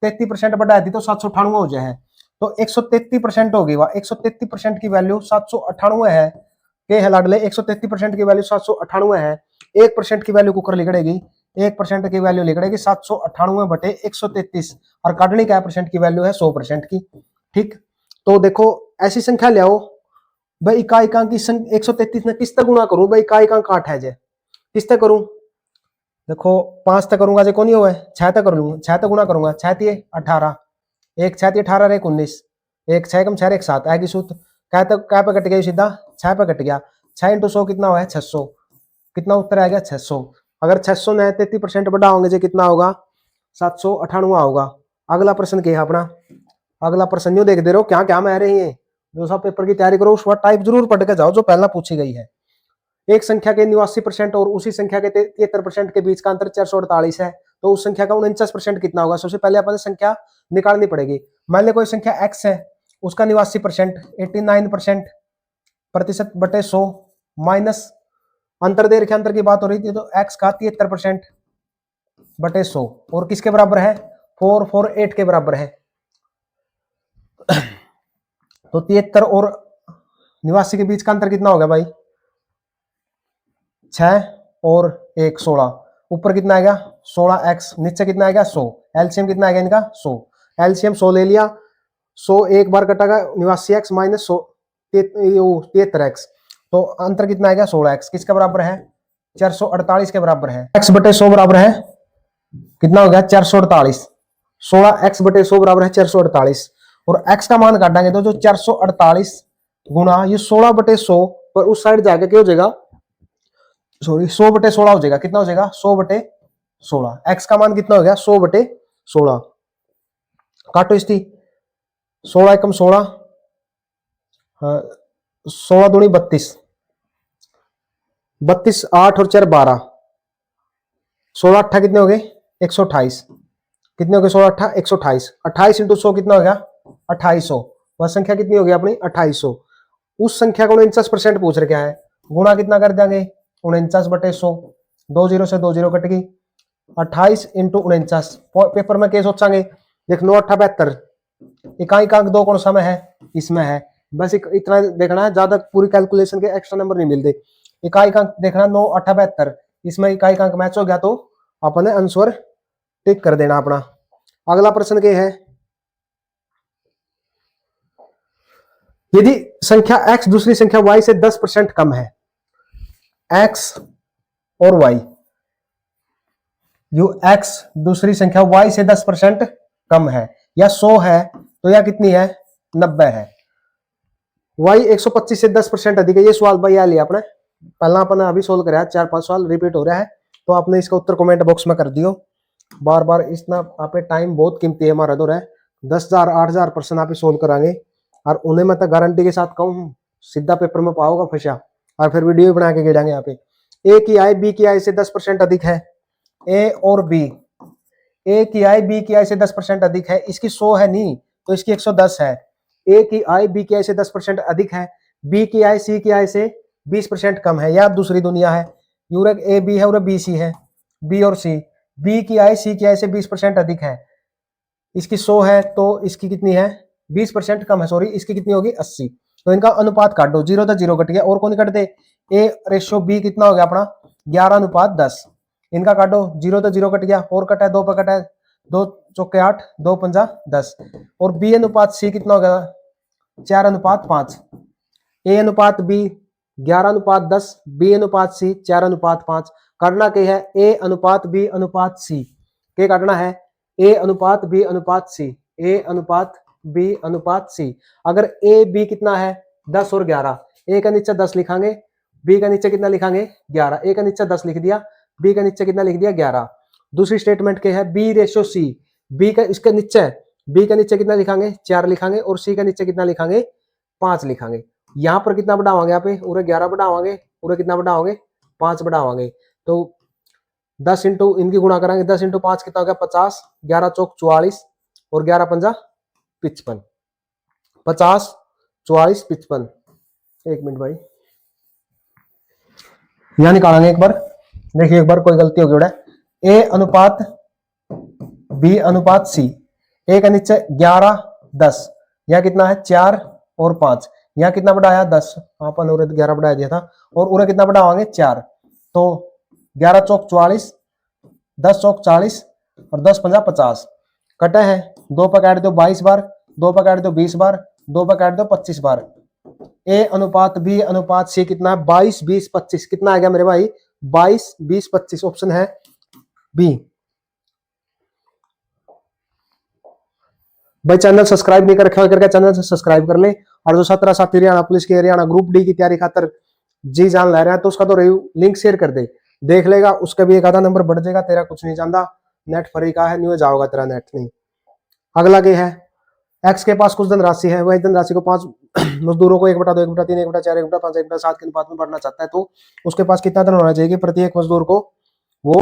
33% बढ़ा दी तो 798 हो जाए, तो 133% होगी वहां। 133% की वैल्यू 798 है के है लाडले, 133% की वैल्यू 798 है। 1% की वैल्यू कुकर लिखड़ेगी, 1% की वैल्यू लिखड़ेगी 798 बटे 133 और काटने क्या परसेंट की वैल्यू है 100% की। ठीक, तो देखो ऐसी संख्या ले आओ भाई इकाई अंक की 133 ने किस तक गुणा करूं भाई, इकाई अंक 8 है जे, किस तक करूं, देखो 5 तक करूंगा जे को नहीं होगा, 6 तक कर लूंगा, 6 तक गुणा करूंगा, 6 तिये 18, एक 6 तिये 18 एक 19, एक 6 कम 6 एक 7 आएगी सूत्र, क्या पे कट गया सीधा 6 पे कट गया, 6 × 100 कितना हुआ है 600, कितना उत्तर आ गया 600। अगर 600 ने 33% बढ़ाओगे जो कितना होगा 798 होगा। अगला प्रश्न क्या है अपना, अगला प्रश्न यूं देखते रहो क्या क्या में रही है, जो सब पेपर की तैयारी करो उस वक्त टाइप जरूर पढ़ के जाओ जो पहला पूछी गई है। एक संख्या के 89% और उसी संख्या के 73% के बीच का अंतर 448 है, तो उस संख्या का 49% कितना होगा। सबसे पहले अपन संख्या निकालनी पड़ेगी। मान लो कोई संख्या x है, उसका 89% 89% प्रतिशत बटे 100 माइनस अंतर दे रखे, अंतर की बात हो रही थी, तो x का 73% बटे 100 और किसके बराबर है 448 के बराबर है। तो 73 और 89 के बीच का अंतर कितना हो गया भाई 6 और 1 16, ऊपर कितना आएगा 16x, नीचे कितना आएगा 100, एलसीएम कितना आएगा इनका 100, एलसीएम 100 ले लिया, 100 एक बार कटेगा 89x माइनस 73x, तो अंतर कितना आएगा 16x, किसके बराबर है 448 के बराबर है। x बटे 100 बराबर है कितना हो गया 448, 16x बटे 100 बराबर है 448, और x का मान काटेंगे तो जो 448 गुणा ये 16 बटे 100 पर उस साइड जाके क्या हो जाएगा, सॉरी 100 बटे 16 हो जाएगा, कितना हो जाएगा 100 बटे 16, x का मान कितना हो गया 100 बटे 16, काटो इसकी 16 एकम 16, 16 दूनी 32, 32 8 और 4 12, 16 8 कितने हो गए 128, कितने हो गए 16 8 128, 28 इंटू 100 कितना हो गया 2800, वह संख्या कितनी हो गई अपनी 2800। उस संख्या को 49% पूछ रखा है, गुणा कितना कर देंगे 49 बटे 100, 2 0 से 2 0 कट गई, 28 इंटू 49, पेपर में क्या सोचांगे देख 9 8 72, इकाई अंक 2 कौन सा में है इसमें है, बस इतना देखना है, ज्यादा पूरी कैलकुलेशन के एक्स्ट्रा नंबर नहीं मिलते। इकाई अंक देखना 9 8 72, इसमें इकाई अंक मैच हो गया तो अपने आंसर टिक कर देना अपना। अगला प्रश्न क्या है, यदि संख्या x दूसरी संख्या y से 10% कम है, x और y, जो x दूसरी संख्या y से 10% कम है या 100 है तो यह कितनी है 90 है, y 125 से 10% अधिक है। ये सवाल भाई आ लिया अपने पहला अपने अभी सोल्व कराया, 4-5 सवाल रिपीट हो रहा है, तो आपने इसका उत्तर कमेंट बॉक्स में कर दियो। बार बार इतना आप टाइम बहुत कीमती है हमारा, दो है 10,000 8,000 प्रश्न आप सोल्व कराएंगे और उन्हें मैं तो गारंटी के साथ कहूँ सीधा पेपर में पाओगा फंसा, और फिर वीडियो बना के गिराएंगे यहाँ पे। ए की आय बी की आय से 10% अधिक है, ए और बी, ए की आय बी की आय से 10% अधिक है, इसकी 100 है नहीं तो इसकी 110 है। ए की आय बी की आय से 10% अधिक है, बी की आय सी की आय से 20% कम है, या दूसरी दुनिया है, यूरक ए बी है और बी सी है, बी और सी, बी की आय सी की आय से 20% अधिक है, इसकी 100 है तो इसकी कितनी है 20% कम है, सॉरी इसकी कितनी होगी 80, तो इनका अनुपात काट दो, 0 तो 0 कट गया और कौन कट दे, ए रेशो बी कितना हो गया अपना 11:10, इनका काटो 0 तो 0 कट गया और कटा है 2 पर कटा है, 2 चौके 8 2 पंजा 10, और बी अनुपात सी कितना हो गया 4:5, ए अनुपात बी 11:10, बी अनुपात सी 4:5, करना क्या है ए अनुपात बी अनुपात सी, क्या करना है ए अनुपात बी अनुपात सी, ए अनुपात बी अनुपात सी। अगर ए बी कितना है 10 और 11, ए का नीचे 10 लिखांगे, बी का नीचे कितना लिखांगे 11, ए का नीचे 10 लिख दिया, बी का नीचे कितना लिख दिया 11। दूसरी स्टेटमेंट क्या है बी रेशो सी, बी का इसके नीचे, बी का नीचे कितना लिखांगे 4 लिखांगे और सी का नीचे कितना लिखांगे 5 लिखांगे। यहाँ पर कितना बढ़ावांगे यहाँ पे पूरे 11 बढ़ावांगे, पूरे कितना बढ़ावांगे 5 बढ़ावांगे, तो 10 इंटू इनकी गुणा करेंगे, 10 इंटू 5 कितना हो गया 50, 11 चौक 44 और 11 पंजा 55, 50 44 55। एक मिनट भाई यहां निकालेंगे एक बार, देखिए एक बार कोई गलती होगी उड़ा, ए अनुपात बी अनुपात सी, ए का नीचे 11 10, यह कितना है 4 और 5, यहाँ कितना बढ़ाया 10, अपन उरे 11 बढ़ाया दिया था और उरे कितना बढ़ावांगे 4, तो 11 चौक 44, 10 चौक 40 और 10 पंजा 50, कटा है 2 पर काट दो 22 बार, 2 पर काट दो 20 बार, 2 पर काट दो 25 बार, ए अनुपात बी अनुपात सी कितना है 22 20 25 कितना आ गया मेरे भाई 22 20 25 ऑप्शन है बी। भाई चैनल सब्सक्राइब नहीं कर रखा करके चैनल से सब्सक्राइब कर ले। और जो 17 साथी हरियाणा पुलिस के हरियाणा ग्रुप डी की तैयारी खातर जी जान ले रहे हैं तो उसका तो लिंक शेयर कर दे, देख लेगा, उसका भी एक आधा नंबर बढ़ जाएगा। तेरा कुछ नहीं जानता, नेट फ्री का है, नहीं हो जाओगा तेरा नेट नहीं। अगला के है एक्स के पास कुछ धनराशि है, वह धनराशि को 5 मजदूरों को 1/2 1/3 1/4 1/5 1/7 के अनुपात में बढ़ना चाहता है तो उसके पास कितना धन होना चाहिए कि प्रत्येक मजदूर को वो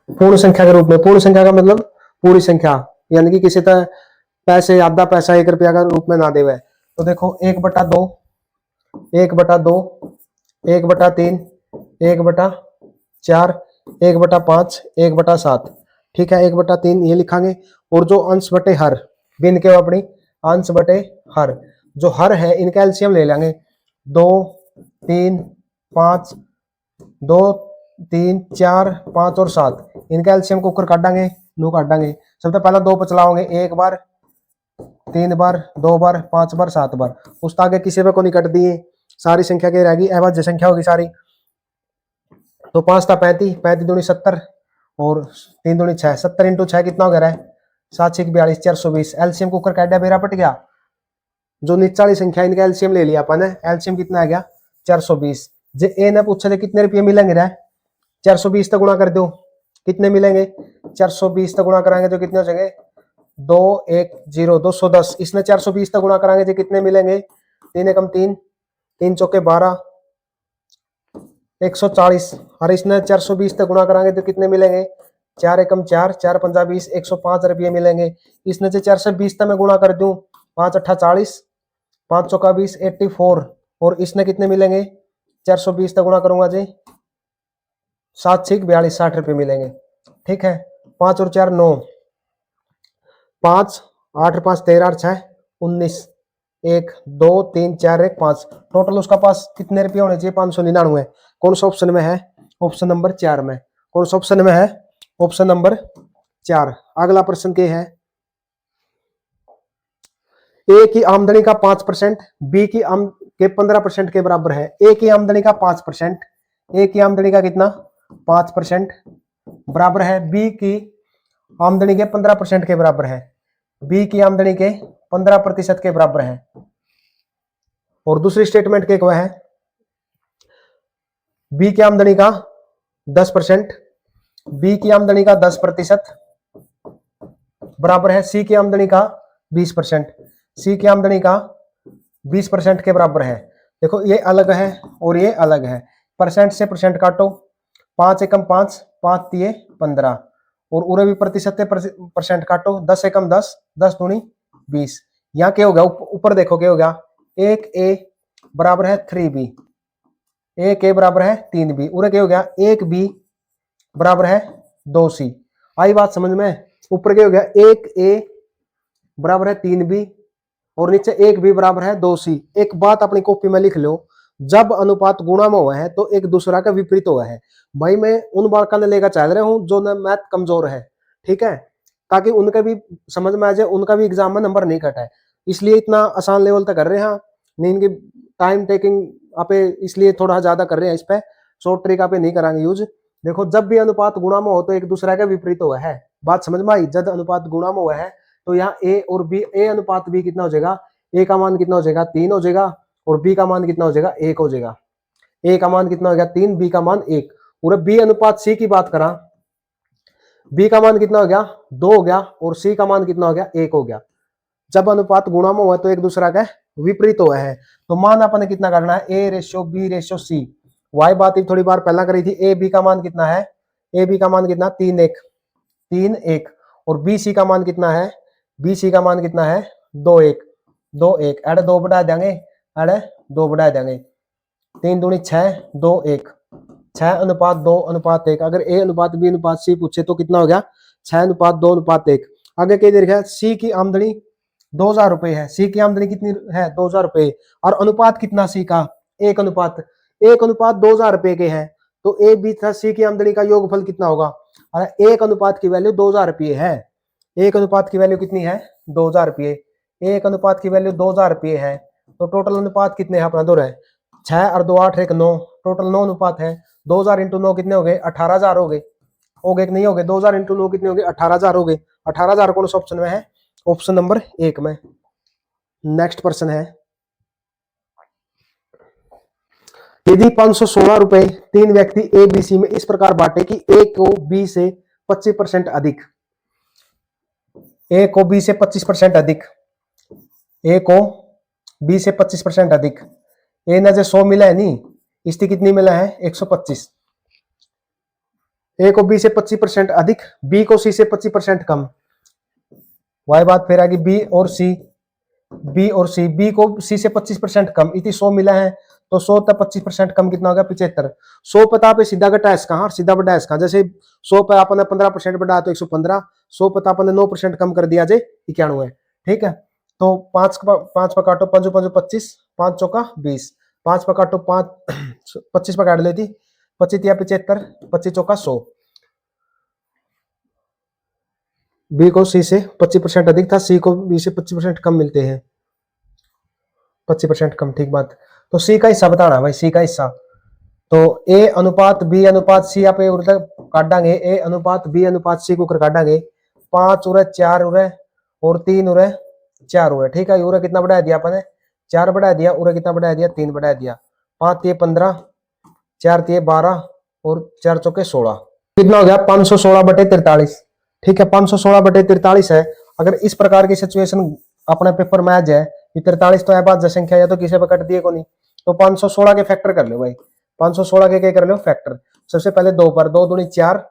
पूर्ण संख्या के रूप में, पूर्ण संख्या का मतलब पूरी संख्या, यानी कि किसी तरह पैसे आधा पैसा 1 रुपया का रूप में ना देवे। तो देखो 1/2 1/2 1/3 1/4 1/5 1/7, ठीक है 1/3 ये लिखांगे। और जो अंश बटे हर बिन के अपनी अंश बटे हर, जो हर है इनका एलसीएम ले लेंगे 2 3 5 2 3 4 5 और 7, इनका एलसीएम को ऊपर काटांगे, नो काटांगे। सबसे पहला 2 पचलाओगे 1 बार 3 बार 2 बार 5 बार 7 बार, उस आगे किसी पे को नहीं कट दिए, सारी संख्या क्या रहेगी अभाज्य संख्या होगी सारी। तो 5 था 35 35 दूनी 70 और 3 दूनी 6 70 इंटू 6 कितना हो गया है 7 6 42 420। एलसीएम को ऊपर काट दिया मेरा पट गया। जो नीचे वाली संख्या इनका एलसीएम ले लिया अपन, एलसीएम कितना आ गया 420। जे ए ने पूछा थे कितने रुपये मिलेंगे रे, 420 तक गुणा कर दो कितने मिलेंगे, 420 तक गुणा कराएंगे तो कितने हो जाएंगे 2 1 0 210। इसने 420 तक गुणा कराएंगे तो कितने मिलेंगे 3 एकम 3 3 चौके 12 140। और इसने 420 तक गुणा कराएंगे तो कितने मिलेंगे 4 एकम 4 4 पंजा 20 105 रुपये मिलेंगे। इसने जो 420 तक मैं गुणा कर दूं 5 अट्ठा 40 5 चौका 20 84। और इसने कितने मिलेंगे 420 तक गुणा करूंगा जी 7 6 42 60 रुपये मिलेंगे, ठीक है। 5 और 4 9 5 8 और 5 13 और 6 19 1 2 3 4 1 5, टोटल उसका पास कितने रुपये होने चाहिए 599। कौन सा ऑप्शन में है, ऑप्शन नंबर 4 में। कौन सा ऑप्शन में है, ऑप्शन नंबर 4। अगला प्रश्न के है ए की आमदनी का 5% बी की के 15% के बराबर है। ए की आमदनी का 5%, ए की आमदनी का कितना 5% बराबर है बी की आमदनी के 15% के बराबर है, बी की आमदनी के 15% के बराबर है। और दूसरी स्टेटमेंट के क्या है बी की आमदनी का 10%, बी की आमदनी का 10% बराबर है सी की आमदनी का 20%, सी की आमदनी का 20% के बराबर है। देखो ये अलग है और ये अलग है, परसेंट से परसेंट काटो 5 एकम 5 5 तिये 15 और उरे भी प्रतिशत से परसेंट काटो 10 एकम 10 10 दूनी 20। यहाँ क्या हो गया ऊपर देखो क्या हो गया 1 ए बराबर है 3 बी, 1 ए बराबर है 3 बी, उरे क्या हो गया 1 बी बराबर है 2 सी। आई बात समझ में, ऊपर क्या हो गया 1 ए बराबर है 3 बी और नीचे 1 बी बराबर है 2 सी। एक बात अपनी कॉपी में लिख लो, जब अनुपात गुणा में हुआ है तो एक दूसरा का विपरीत हुआ है। भाई मैं उन बालकों ने लेकर चल रहा हूँ जो न मैथ कमजोर है, ठीक है, ताकि उनका भी समझ में आ जाए, उनका भी एग्जाम में नंबर नहीं कटा है, इसलिए इतना आसान लेवल तक कर रहे हैं। नहीं इनकी टाइम टेकिंग आप इसलिए थोड़ा ज्यादा कर रहे हैं, इस पे शॉर्ट ट्रिक आप नहीं कराएंगे यूज। देखो जब भी अनुपात गुणा में हो तो एक दूसरे का विपरीत हुआ है, बात समझ में आई। जब अनुपात गुणा में हुआ है तो यहाँ ए और बी, ए अनुपात बी कितना हो जाएगा, ए का मान कितना हो जाएगा 3 हो जाएगा और बी का मान कितना हो जाएगा 1 हो जाएगा। ए का मान कितना हो गया 3, बी का मान 1। और बी अनुपात सी की बात करा, बी का मान कितना हो गया 2 हो गया और सी का मान कितना हो गया 1 हो गया। जब अनुपात गुणा में हुआ तो एक दूसरा का विपरीत हुआ है, तो मान अपन ने कितना करना है ए रेशो बी रेशो सी। वाई बात थोड़ी बार पहला करी थी, ए बी का मान कितना है, ए बी का मान कितना 3 1 3 1 और बी सी का मान कितना है, बी सी का मान कितना है 2 1 2 1, अरे 2 बढ़ा देंगे, अरे 2 बढ़ा देंगे 3 दूनी 6 2 1 6 अनुपात 2 अनुपात 1। अगर ए अनुपात बी अनुपात सी पूछे तो कितना हो गया 6 अनुपात 2 अनुपात 1। आगे क्या दे रखा है सी की आमदनी 2000 रुपए है, सी की आमदनी कितनी है 2000 रुपए और अनुपात कितना सी का 1 अनुपात 2000 रुपए के हैं, तो ए बी था सी की आमदनी का योगफल कितना होगा। अरे 1 अनुपात की वैल्यू 2000 रुपये है, एक अनुपात की वैल्यू कितनी है 2000 रुपये, एक अनुपात की वैल्यू 2000 रुपये है, तो टोटल अनुपात कितने हैं अपना दो है 6 और 2 8 1 9, टोटल 9 अनुपात है। 2000 इंटू 9 कितने हो गए 18,000 हो गए, कि नहीं हो गए 2000 इंटू 9 कितने हो गए 18,000 हो गए। 18,000 कौन सा ऑप्शन में है ऑप्शन नंबर 1 में। नेक्स्ट पर्सन है, यदि 516 रुपए 3 व्यक्ति ए बी सी में इस प्रकार बांटे कि ए को बी से 25% अधिक, ए को बी से 25% अधिक, ए को बी से 25% अधिक, ए ने जो 100 मिला है नी इसकी कितनी मिला है 125, ए को बी से 25% अधिक, बी को सी से 25% कम, वही बात फिर आगे बी और सी, बी को सी से 25% कम, इतनी 100 मिला है तो 100 तक 25% कम कितना होगा 75। 100 पता पे सीधा घटा इसका और सीधा बढ़ा इसका, जैसे 100 पे आपने 15% बढ़ाया तो 115, 100 पता आपने 9% कम कर दिया जे 91। ठीक है, तो 5 पर काटो 5 5 25, 5 चौका 20, 5 पर काटो 5 25 पर काट लेती 25 या 75, 25 चौका 100। बी को सी से 25% अधिक था, सी को बी से 25% कम मिलते हैं, 25% कम, ठीक बात। तो सी का हिस्सा बताना भाई, सी का हिस्सा, तो ए अनुपात बी अनुपात सी आप काट डांगे, ए अनुपात बी अनुपात सी को काट डांगे, 5 उरे 4 उरे और 3 उरे 4 उरे, ठीक है, उरे कितना बढ़ा दिया अपने 4 बढ़ा दिया, उरे कितना बढ़ा दिया 3 बढ़ा दिया, 5 ये 15, 4 ये 12 और 4 चौके 16, कितना हो गया 516/43। ठीक है, 516/43 है। अगर इस प्रकार की सिचुएशन अपने पेपर में आ जाए कि 43 तो है बात संख्या, या तो किसी पे कट दिए को नहीं, तो 516 के फैक्टर कर लो भाई, 516 के क्या कर लो फैक्टर। सबसे पहले 2 पर 2 दूनी 4,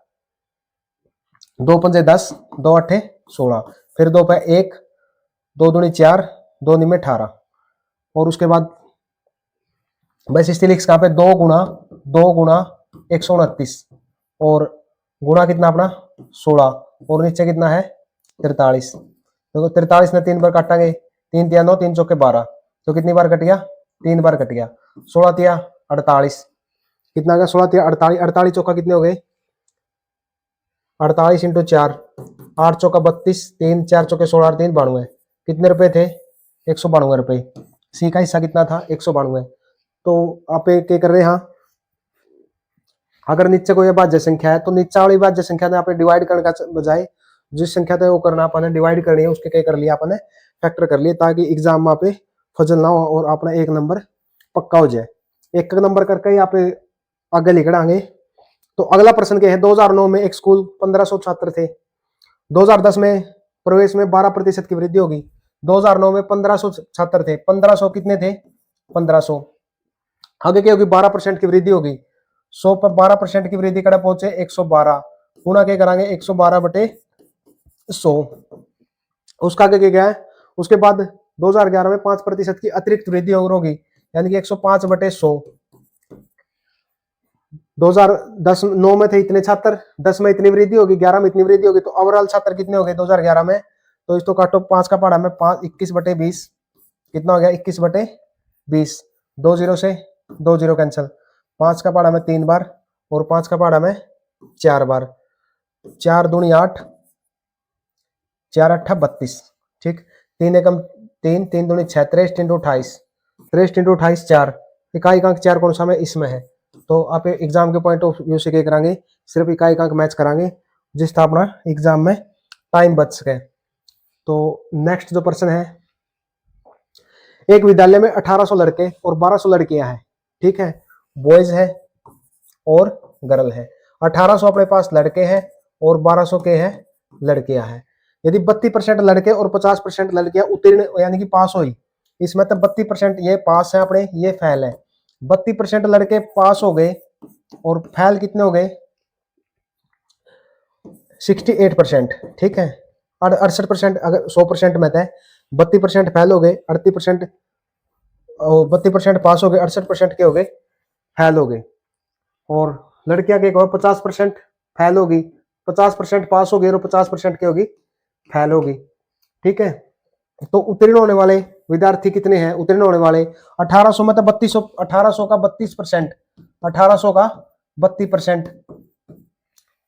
2 पंजे 10, 2 8 16, फिर 2 पे 1, 2 दूनी 4, 2 में 18, और उसके बाद बस स्टिलिक्स कहाँ पे 2 गुणा 129 और गुणा कितना अपना 16 और नीचे कितना है 43। देखो 43 ने 3 बार काटांगे, 3 तिया 9, 3 चौके 12, तो कितनी बार कट गया 3 बार कट गया, 16 तिया 48, कितना गया 16 तिया 48, 48 चौका कितने हो गए 48 इंटू 4, 8 चौका 32, 3 4 चौके 16 3 92, कितने रुपए थे 192 रुपए। सी का हिस्सा कितना था 192। तो आप क्या कर रहे हैं, अगर नीचे कोई भाज्य संख्या है तो नीचे वाली भाज्य संख्या ने आपने डिवाइड करने का बजाय जिस संख्या था वो करना आपने डिवाइड करनी है, उसके क्या कर लिया आपने फैक्टर कर लिए, ताकि एग्जाम में आप फजल ना हो और अपना 1 नंबर पक्का हो जाए। 1 नंबर करके ही आप आगे लिख डांगे। तो अगला प्रश्न क्या है, 2009 में एक स्कूल 1500 छात्र थे, 2010 में प्रवेश में 12% की वृद्धि होगी। 2009 में 1500 छात्र थे, 1500 कितने थे 1500, आगे क्या होगी 12% की वृद्धि होगी, 100 पर 12% की वृद्धि कड़ा पहुंचे 112, गुणा क्या करांगे 112/100, उसका आगे क्या है, उसके बाद 2011 में 5% की अतिरिक्त वृद्धि होगी, यानी कि 105/100। 2010 9 में थे इतने छात्र, 10 में इतनी वृद्धि होगी, 11 में इतनी वृद्धि होगी, तो ओवरऑल छात्र कितने हो गए 2011 में, तो इसको काटो 5 का पहाड़ा में 5 21/20, कितना हो गया 21/20, 2 0 से 2 0 कैंसिल, 5 का पहाड़ा में 3 बार और 5 का पहाड़ा में 4 बार, 4 दूनी 8, 4 8 32, ठीक, 3 एकम 3, 3 दूनी 6, 23 इंटू 28, 23 इंटू 28 4, इकाई अंक 4 कौन सा में इसमें है, तो आप एग्जाम के पॉइंट ऑफ व्यू से क्या करांगे सिर्फ इकाई अंक मैच करांगे, जिससे अपना एग्जाम में टाइम बच सके। तो नेक्स्ट जो प्रश्न है, एक विद्यालय में 1800 लड़के और 1200 लड़कियां हैं, ठीक है, बॉयज है और गर्ल है, 1800 अपने पास लड़के हैं और 1200 के हैं लड़कियां हैं। यदि 32% लड़के और 50% लड़कियां उत्तीर्ण यानी कि पास हुई, इसमें तो 32% ये पास है अपने, ये फेल है, 32% लड़के पास हो गए और फेल कितने हो गए 68%, ठीक है, 68%, अगर 100% में थे 32% फेल हो गए, 38% 32% पास हो गए, 68% के हो गए फेल हो गए, और लड़कियां के 50% फेल होगी, 50% पास हो गई और 50% की होगी फेल होगी, ठीक है। तो उत्तीर्ण होने वाले विद्यार्थी कितने हैं, उत्तीर्ण होने वाले 1800 में तो 3200, 1800 का 32%, 1800 का 32%,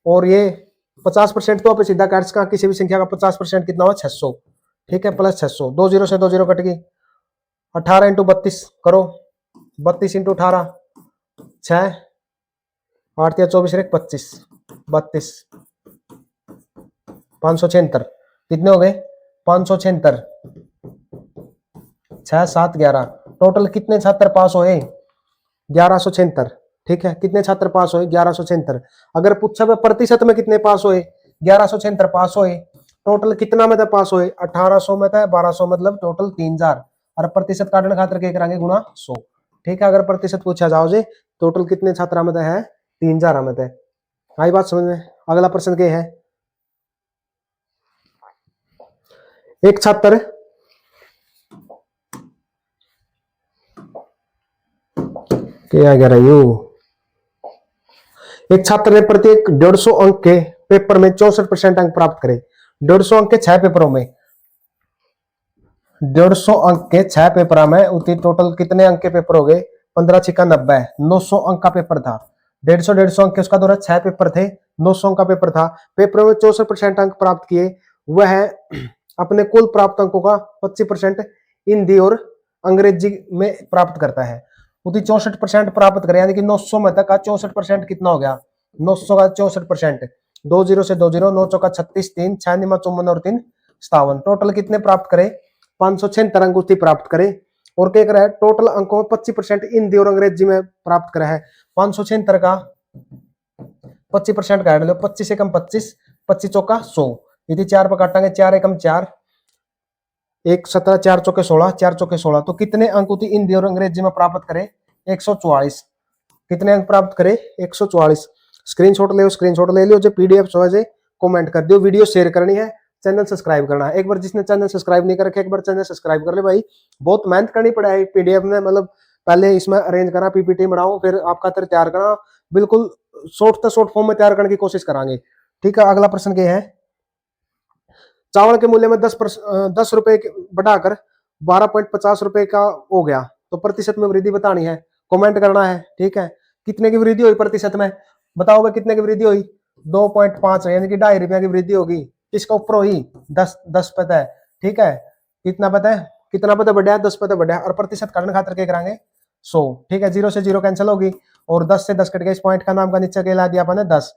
और ये 50% तो आप सीधा काट का किसी भी संख्या का 50% कितना हुआ 600, ठीक है, प्लस 600, 2 जीरो से 2 जीरो कट गई, 18 इंटू 32 करो, 32 इंटू 18 6, 8 या 24 एक 25, 32 576, कितने हो गए 576, 6 7 11, टोटल कितने छात्र पास हुए 1176, ठीक है, कितने छात्र पास हुए 1176। अगर पूछा हुआ प्रतिशत में कितने पास हुए 1176 पास हुए, टोटल कितना में पास हुए 1800 में था 1200, मतलब टोटल 3000, और प्रतिशत काटने खातर क्या करेंगे गुणा 100, ठीक है। अगर प्रतिशत पूछा जाओ जे टोटल कितने छात्र में है 3000 में है। आई बात समझ में। अगला प्रश्न क्या है, एक छात्र क्या कह रही हूं, एक छात्र ने प्रत्येक 150 अंक के पेपर में 64% अंक प्राप्त करे। 150 अंक के 6 पेपरों में, 150 अंक के 6 पेपर में उतनी टोटल कितने अंक के पेपर हो गए 15 छिका 90, 900 अंक का पेपर था। 150 अंक के उसका दौरा 6 पेपर थे, 900 अंक का पेपर था, पेपरों में 64% अंक प्राप्त किए। वह अपने कुल प्राप्त अंकों का 25% हिंदी और अंग्रेजी में प्राप्त करता है। उतनी 64% प्राप्त करें, यानी कि 900 में तक का 64% कितना हो गया 900 का 64%, 2 जीरो से 2 जीरो, 9 चौका 36, 3 6 निमा 54 और 3 57, टोटल कितने प्राप्त करे 576 अंक उसकी प्राप्त करे। और क्या करा है टोटल अंकों में 25% हिंदी और अंग्रेजी में प्राप्त करा है। 576 का 25% काट लो, 25 एकम 25, 25 चौका 100, यदि 4 पर काटांगे 4 एकम 4, 1 17, 4 चौके 16, 4 चौके 16, तो कितने अंक होती हिंदी और अंग्रेजी में प्राप्त करे 144, कितने अंक प्राप्त करे 144। स्क्रीनशॉट ले, स्क्रीनशॉट ले लियो, जो पीडीएफ समझे कमेंट कर दियो, वीडियो शेयर करनी है, चैनल सब्सक्राइब करना है। एक बार जिसने चैनल सब्सक्राइब नहीं कर रखे एक बार चैनल सब्सक्राइब कर ले भाई, बहुत मेहनत करनी पड़ा है पीडीएफ में, मतलब पहले इसमें अरेंज करा, पीपीटी बनाओ, फिर आपका तैयार करा, बिल्कुल शॉर्ट फॉर्म में तैयार करने की कोशिश करांगे, ठीक है। अगला प्रश्न क्या है, चावल के मूल्य में 10 रुपए बढ़ाकर 12.50 रुपए का हो गया, तो प्रतिशत में वृद्धि बतानी है, कमेंट करना है, ठीक है। कितने की वृद्धि हुई प्रतिशत में बताओ भाई, कितने की वृद्धि हुई 2.5, यानी कि 2.5 रुपया की वृद्धि होगी। किसका ऊपर हुई 10 पता है, ठीक है, कितना पता है, कितना पता बढ़ा है 10 पता बढ़ा है, और प्रतिशत काटने खातर क्या करांगे 100, ठीक है। 0 से 0 कैंसिल होगी, और 10 से 10 कट गया, इस पॉइंट का नाम का नीचे क्या ला दिया अपन ने 10,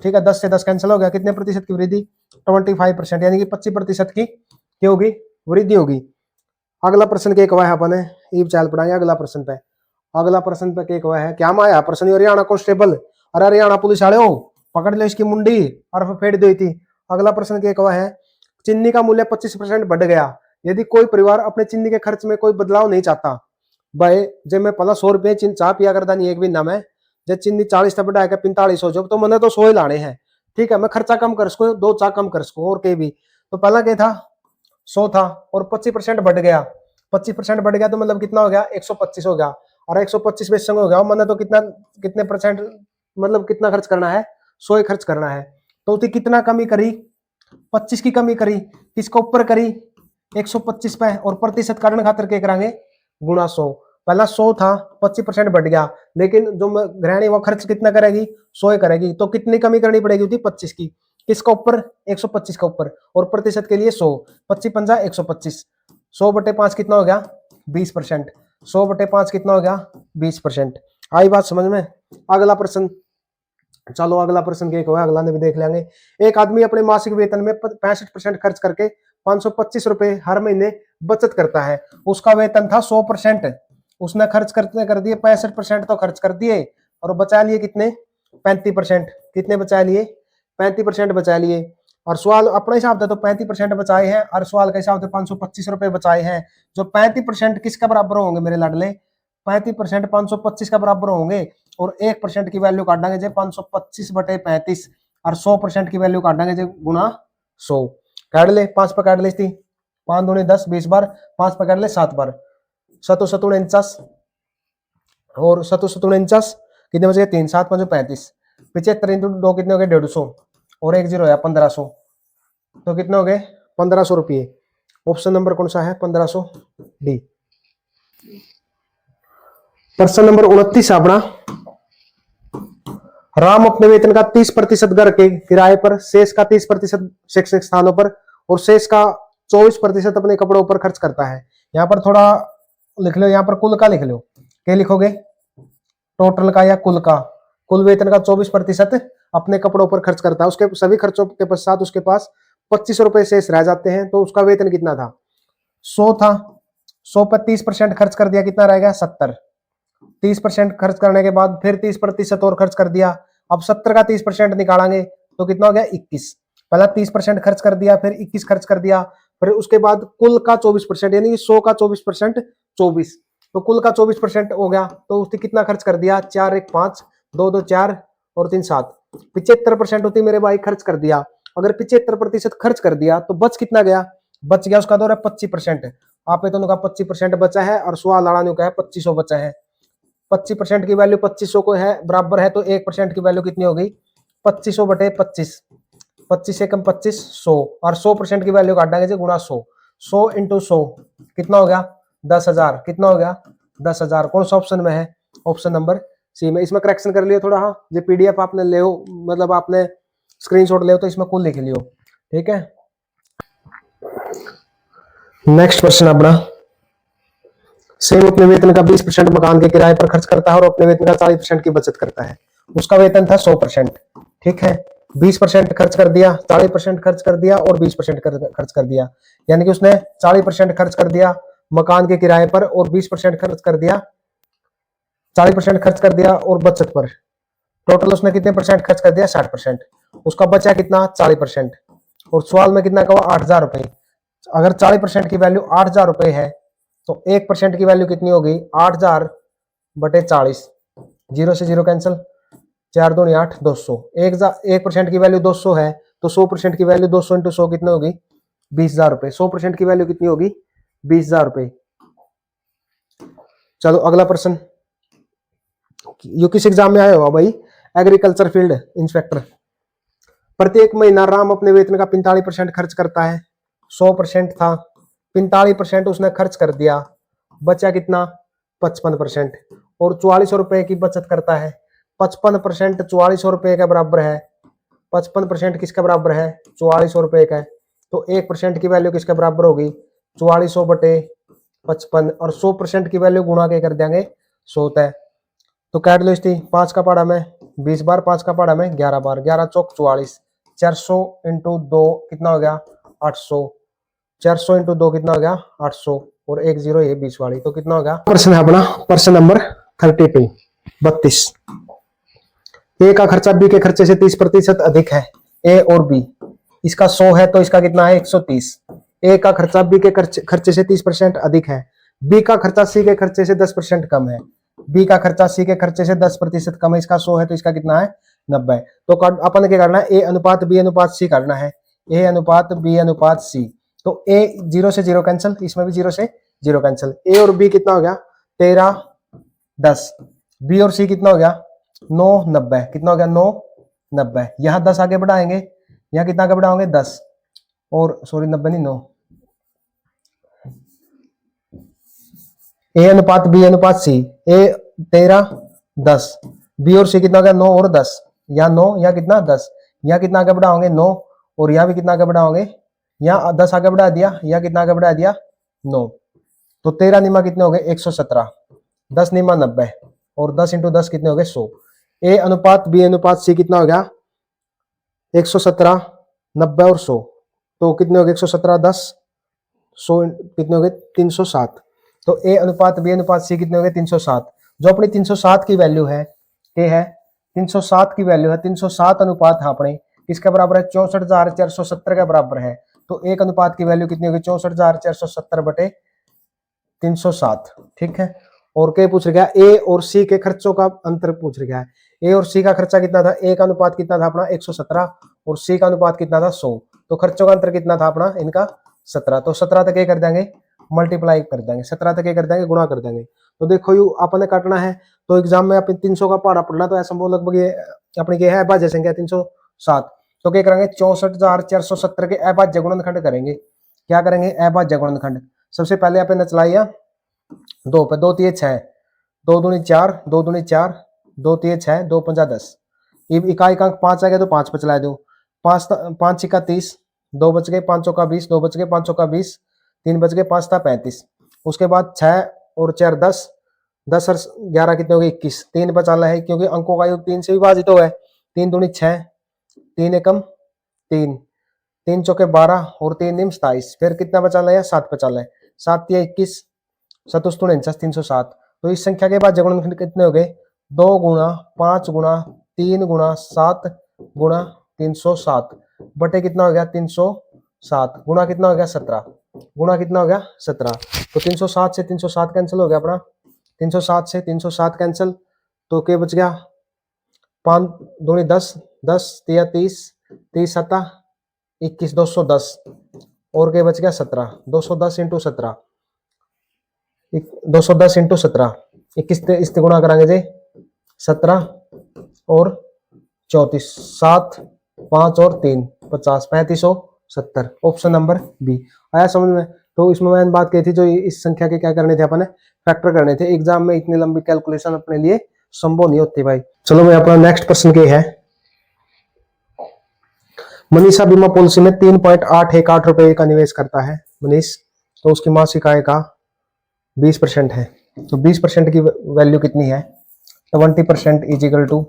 ठीक है। 10 से 10 कैंसिल हो गया, कितने प्रतिशत की वृद्धि 25%, यानी कि 25% की क्या होगी वृद्धि होगी। अगला प्रश्न क्या कहा है अपन ने चाल पढ़ाएंगे अगला प्रश्न पे। अगला प्रश्न पे क्या कहा है, क्या माया प्रश्न हरियाणा कांस्टेबल, अरे हरियाणा पुलिस वाले हो पकड़ लो इसकी मुंडी और फेंट दी थी। अगला प्रश्न क्या कहा है, चीनी का मूल्य 25% बढ़ गया, यदि कोई परिवार अपने चीनी के खर्च में कोई बदलाव नहीं चाहता, भाई जब मैं पहला 100 रुपये चीनी चाह पिया करता नहीं एक भी ना, मैं जब चीनी 40 तक बढ़ा के 45 हो जाओ, तो मैंने तो 100 ही लाने हैं, ठीक है। मैं खर्चा कम कर सको, 2 चाह कम कर सको, और कहीं भी, तो पहला क्या था 100 था और 25% बढ़ गया, 25% बढ़ गया तो मतलब कितना हो गया 125 हो गया, और 125 में संग हो गया, मैंने तो कितना कितने परसेंट मतलब कितना खर्च करना है 100 ही खर्च करना है, तो उसकी कितना कमी करी 25 की कमी करी, किसको ऊपर करी 125 पे, और प्रतिशत काटने खातर क्या करांगे गुणा 100। पहला 100 था 25% बढ़ गया, लेकिन जो गृहिणी वो खर्च कितना करेगी 100 ही करेगी, तो कितनी कमी करनी पड़ेगी थी 25 की, किसका ऊपर 125 का ऊपर, और प्रतिशत के लिए 100, 25 पंजा 125, 100/5 कितना हो गया 20%, 100/5 कितना हो गया 20%। आई बात समझ में। अगला प्रश्न, चलो अगला प्रश्न क्या है, अगला ने भी देख लेंगे। एक आदमी अपने मासिक वेतन में 65% खर्च करके 525 रुपए हर महीने बचत करता है, उसका वेतन था 100%, उसने खर्च करते कर दिए 65% तो खर्च कर दिए, और बचा लिए कितने 35%, कितने बचा लिए 35% बचा लिए, और सवाल अपने हिसाब से तो 35% बचाए हैं, और सवाल के हिसाब से 525 रुपए बचाए हैं, जो 35% किसका बराबर होंगे मेरे लाडले 35% 525 का बराबर होंगे, और 1% की वैल्यू काटेंगे जो 525/35, और 100% की वैल्यू काटेंगे जो गुणा 100, काट ले 5 पर काट ले थी 5 दूनी 10 20 बार, 5 पर काट ले 7 बार, 7 7 49, और 7 7 49 कितने बचे 3 7 5 35, 75 इंटू 2 कितने हो गए 150, और 1 0 है 1500, तो कितने हो गए 1500 रुपये। ऑप्शन नंबर कौन सा है 1500 डी। प्रश्न नंबर 29 अपना, राम अपने वेतन का 30% घर के किराए पर, शेष का 30% शैक्षणिक स्थानों पर और शेष का 24% अपने कपड़ों पर खर्च करता है। यहाँ पर थोड़ा लिख लो, यहाँ पर कुल का लिख लो। क्या लिखोगे? टोटल का या कुल का? कुल वेतन का 24% अपने कपड़ों पर खर्च करता है। उसके सभी खर्चों के पश्चात उसके पास 25 रुपए शेष रह जाते हैं। तो उसका वेतन कितना था? 100 था। 100 पर 30% खर्च कर दिया, कितना रहेगा? 70। 30% खर्च करने के बाद फिर 30% और खर्च कर दिया। अब 70 का 30% निकालेंगे तो कितना हो गया? 21। पहला 30% खर्च कर दिया, फिर 21 खर्च कर दिया, फिर उसके बाद कुल का 24%, यानी 100 का 24% 24। तो कुल का 24% हो गया। तो उसने कितना खर्च कर दिया? 4 1 5, 2 2 4 और 3 7, 75% होती मेरे भाई खर्च कर दिया। अगर 75% खर्च कर दिया तो बच कितना गया? बच गया उसका दौर है 25%। आपने तो कहा 25% बचा है और सवाल लड़ा ने कहा 2500 बचा है। 25% की वैल्यू 2500 को है बराबर है, तो 1% की वैल्यू कितनी हो गई? 2500 बटे 25। 25 से कम 25 100, और 100% की वैल्यू काटेंगे गुणा 100। 100 इंटू 100 कितना हो गया? 10,000। कितना हो गया? 10,000। कौन सा ऑप्शन में है? ऑप्शन नंबर सी में। इसमें करेक्शन कर लियो थोड़ा। हाँ, ये पीडीएफ आपने ले, मतलब आपने स्क्रीनशॉट ले तो इसमें कुल लिख लियो। ठीक है, नेक्स्ट क्वेश्चन अपना। सेम अपने वेतन का 20% मकान के किराए पर खर्च करता है और अपने वेतन का 40% की बचत करता है। उसका वेतन था 100%। ठीक है, 20% खर्च कर दिया, 40% खर्च कर दिया और 20% खर्च कर दिया, यानी कि उसने 40% खर्च कर दिया मकान के किराए पर और 20% खर्च कर दिया, 40% खर्च कर दिया और बचत पर। टोटल उसने कितने परसेंट खर्च कर दिया? 60%। उसका बचा कितना? 40%। और सवाल में कितना कहा? 8,000 रुपए। अगर 40% की वैल्यू 8,000 रुपए है तो 1% की वैल्यू कितनी होगी? 8,000 बटे 40। 0 से 0 कैंसिल, 4 2 8, 200। 1% की वैल्यू 200 है तो 100% की वैल्यू 200 इंटू 100 कितनी होगी? 20,000 रुपए। 100% की वैल्यू कितनी होगी? 20,000 रुपए। चलो अगला प्रश्न, यो किस एग्जाम में आया हुआ भाई? Agriculture field inspector. प्रत्येक महीना राम अपने वेतन का 45% खर्च करता है। 100% था, 45% उसने खर्च कर दिया, बचा कितना? 55%। और 4400 रुपए की बचत करता है। 55% 4400 रुपए के बराबर है। 55% किसके बराबर है? 4400 रुपए का है। तो 1% की वैल्यू किसके बराबर होगी? 4400 बटे 55, और 100% की वैल्यू गुणा के कर देंगे 100 तय। तो काट लो इसकी, 5 का पढ़ा में 20 बार, 5 का पढ़ा में 11 बार, 11 चौक 44। 400 इंटू 2 कितना हो गया? 800। 400 इंटू 2 कितना हो गया? 800, और 1 0 ये 20 वाली, तो कितना हो गया? प्रश्न है अपना, प्रश्न नंबर 32 32। ए का खर्चा बी के खर्चे से 30% अधिक है। ए और बी, इसका 100 है तो इसका कितना है? 130। ए का खर्चा बी के खर्चे से 30% अधिक है। बी का खर्चा सी के खर्चे से 10% कम है। बी का खर्चा सी के खर्चे से 10% कम है। इसका 100 है तो इसका कितना है? 90। तो अपन क्या करना है? ए अनुपात बी अनुपात सी करना है। ए अनुपात बी अनुपात सी। तो ए 0 से 0 कैंसिल, इसमें भी 0 से 0 कैंसिल। ए और बी कितना हो गया? 13 10। बी और सी कितना हो गया? 9 90। कितना हो गया? 9 90। यहां 10 आगे बढ़ाएंगे, यहां कितना आगे बढ़ाओगे? 10, और सॉरी 90 नहीं 9। ए अनुपात बी अनुपात सी। ए 13 10, बी और सी कितना हो गया? 9 और 10। यहाँ 9, यहाँ कितना? 10। यहाँ कितना आगे बढ़ाओगे? 9, और यहाँ भी कितना आगे बढ़ाओगे? यहाँ 10 आगे बढ़ा दिया, यहाँ कितना आगे बढ़ा दिया? 9। तो 13 निमा कितने हो गए? 117। 10 निमा 90, और 10 इंटू 10 कितने हो गए? 100। ए अनुपात बी अनुपात सी कितना हो गया? 117 90 और 100, तो कितने हो गए? 117 10 100 कितने हो गए? 307। तो ए अनुपात बी अनुपात सी कितने हो गए? 307। जो अपनी 307 की वैल्यू है, ये है 307 की वैल्यू है, 307 अनुपात है अपने किसके बराबर है? 64,470 के बराबर है। तो एक अनुपात की वैल्यू कितनी होगी? 64,470 बटे 307। ठीक है, और क्या पूछ गया? ए और सी के खर्चों का अंतर पूछ गया है। ए और सी का खर्चा कितना था? ए का अनुपात कितना था अपना? 117, और सी का अनुपात कितना था? 100। तो खर्चों का अंतर कितना था अपना इनका? 17। तो 17 तक ये कर देंगे मल्टीप्लाई कर देंगे, 17 तक ये कर देंगे गुणा कर देंगे। तो देखो यू अपने काटना है तो एग्जाम में अपन 300 का पहाड़ा पड़ना, तो ऐसा लगभग ये अपनी ये है अभाज्य संख्या 307। तो क्या करेंगे? 64,470 के अभाज्य गुणनखंड करेंगे। क्या करेंगे? अभाज्य गुणनखंड। सबसे पहले यहाँ पे नचलाइया 2 पे 2 3 6, 2 दूनी 4, 2 दूनी 4, 2 3 6, 2 5 10। इकाई का अंक 5 आ गया तो 5 पे चला दो। 5 छिका 30, 2 बच गए, 5 चौका 20, 2 बच गए, 5 चौका 20, 3 बच गए, 5 था 35। उसके बाद 6 और 4 10, 10 और 11 कितने हो गए 21। 3 बचा है क्योंकि अंकों का योग 3 से विभाजित हो गए। 3 दूनी 6, 3 एकम 3, 3 चौके 12 और 3 निम 27। फिर कितना बचा है 7 बचा है। 7 या 21, 7 49, 307। तो इस संख्या के बाद जगुणनखंड कितने हो गए 2 गुणा 5 गुणा 3 गुणा 7 गुणा 307 बटे कितना हो गया 307 गुणा कितना हो गया 17 गुणा कितना हो गया 17। तो 307 से 307 कैंसिल हो गया अपना, 307 से 307 कैंसिल। तो क्या बच गया 5 दूनी 10, 10 तिया 30, 30 सत्ता 21, 210 और क्या बच गया 17। 210 इंटू 17, 210 इंटू 17, 21 इससे गुणा कराएंगे जी 17 और 34, 7 5 और 3 50, 3570। ऑप्शन नंबर बी आया समझ में। तो इसमें मैंने बात की थी जो इस संख्या के क्या करने थे अपने फैक्टर करने थे। एग्जाम में इतनी लंबी कैलकुलेशन अपने लिए संभव नहीं होती भाई। चलो मैं अपना नेक्स्ट प्रश्न के है, मनीषा बीमा पॉलिसी में 3.818 रुपए का निवेश करता है मनीष, तो उसकी मासिक आय का 20% है। तो 20% की वैल्यू कितनी है 20% इज इक्वल टू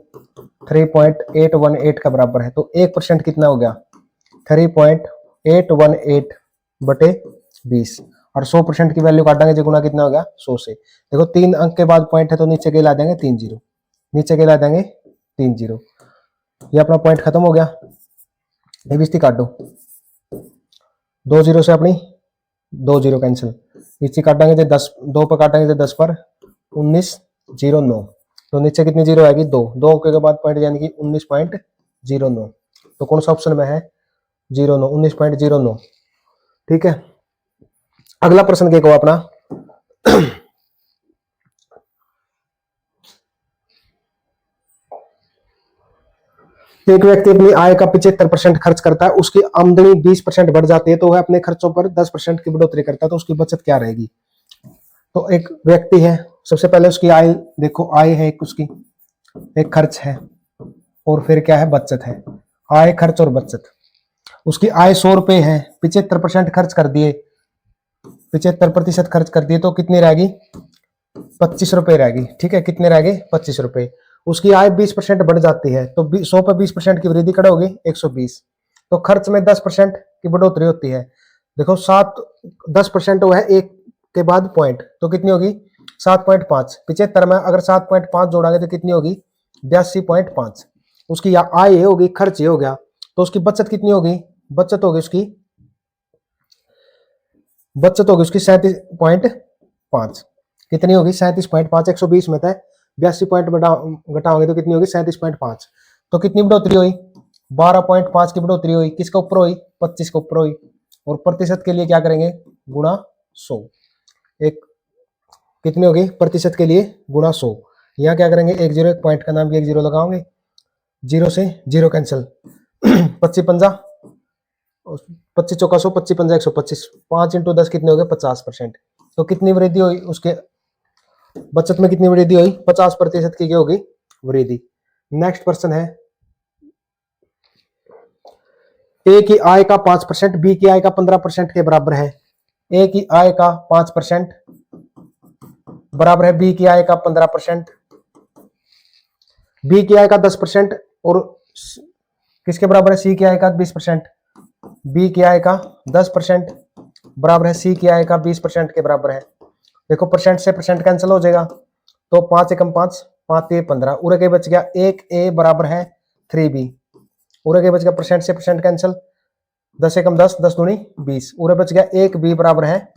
3.818 का बराबर है। तो 1% कितना हो गया 3.818 बटे 20 और 100% की वैल्यू काटेंगे जो गुना कितना हो गया 100 से। देखो 3 अंक के बाद पॉइंट है तो नीचे के ला देंगे 3 जीरो, नीचे के ला देंगे 3 जीरो। ये अपना पॉइंट खत्म हो गया। ये बिस्ती काट दो, 2 जीरो से अपनी 2 जीरो कैंसिल, नीचे काटेंगे जो 10, 2 पर काटेंगे जो 10 पर 1909। तो नीचे कितनी जीरो आएगी 2, 2 अंक के बाद पॉइंट यानी कि 19.09। तो कौन सा ऑप्शन में है 09, 19.09। ठीक है। अगला प्रश्न क्या को अपना एक व्यक्ति अपनी आय का 75% खर्च करता है, उसकी आमदनी 20% बढ़ जाती है तो वह अपने खर्चों पर 10% की बढ़ोतरी करता है, तो उसकी बचत क्या रहेगी। तो एक व्यक्ति है, सबसे पहले उसकी आय देखो, आय है एक उसकी, एक खर्च है और फिर क्या है बचत है। आय खर्च और बचत। उसकी आय 100 रुपए है, 75% खर्च कर दिए, 75% खर्च कर दिए तो कितनी रहेगी 25 रुपए रहेगी। ठीक है, कितने रहेंगे 25 रुपए। उसकी आय 20% बढ़ जाती है तो 100 पर 20% की वृद्धि कड़ा होगी 120। तो खर्च में 10% की बढ़ोतरी होती है। देखो 10% वो है एक के बाद पॉइंट, तो कितनी होगी 7.5। 75 में अगर 7.5 जोड़ांगे तो कितनी होगी 82.5। उसकी आय ये होगी, खर्च ये हो गया। तो उसकी बचत कितनी होगी, बचत होगी उसकी 37.5। कितनी होगी 37.5। 120 में था 82 पॉइंट घटाओगे तो कितनी होगी 37.5। तो कितनी बढ़ोतरी हुई 12.5 की बढ़ोतरी हुई। किसके ऊपर हुई 25 के ऊपर हुई। और प्रतिशत के लिए क्या करेंगे गुणा 100। एक कितनी होगी प्रतिशत के लिए गुणा 100। यहाँ क्या करेंगे एक जीरो, एक पॉइंट का नाम भी एक जीरो लगाओगे, जीरो से जीरो कैंसिल। 25 पंजा 25 चौका 100, 25 पंजा 125, 5 इंटू 10 कितने हो गए 50%। तो कितनी वृद्धि हुई उसके बचत में, कितनी वृद्धि हुई 50% की होगी वृद्धि। नेक्स्ट प्रश्न है, ए की आय का 5% बी की आय का 15% के बराबर है। ए की आय का 5% बराबर है बी की आय का 15%, बी की आय का 10% और किसके बराबर है सी की आय का 20%। बी की आय का 10% बराबर है सी की आय का 20% के बराबर है। देखो परसेंट से परसेंट कैंसिल हो जाएगा तो 5 एकम 5, 5 3 15, उरे के बच गया 1 ए बराबर है 3 बी। उरे के बच गया परसेंट से परसेंट कैंसिल, 10 एकम 10, 10 दूनी 20, उरे बच गया 1 बी बराबर है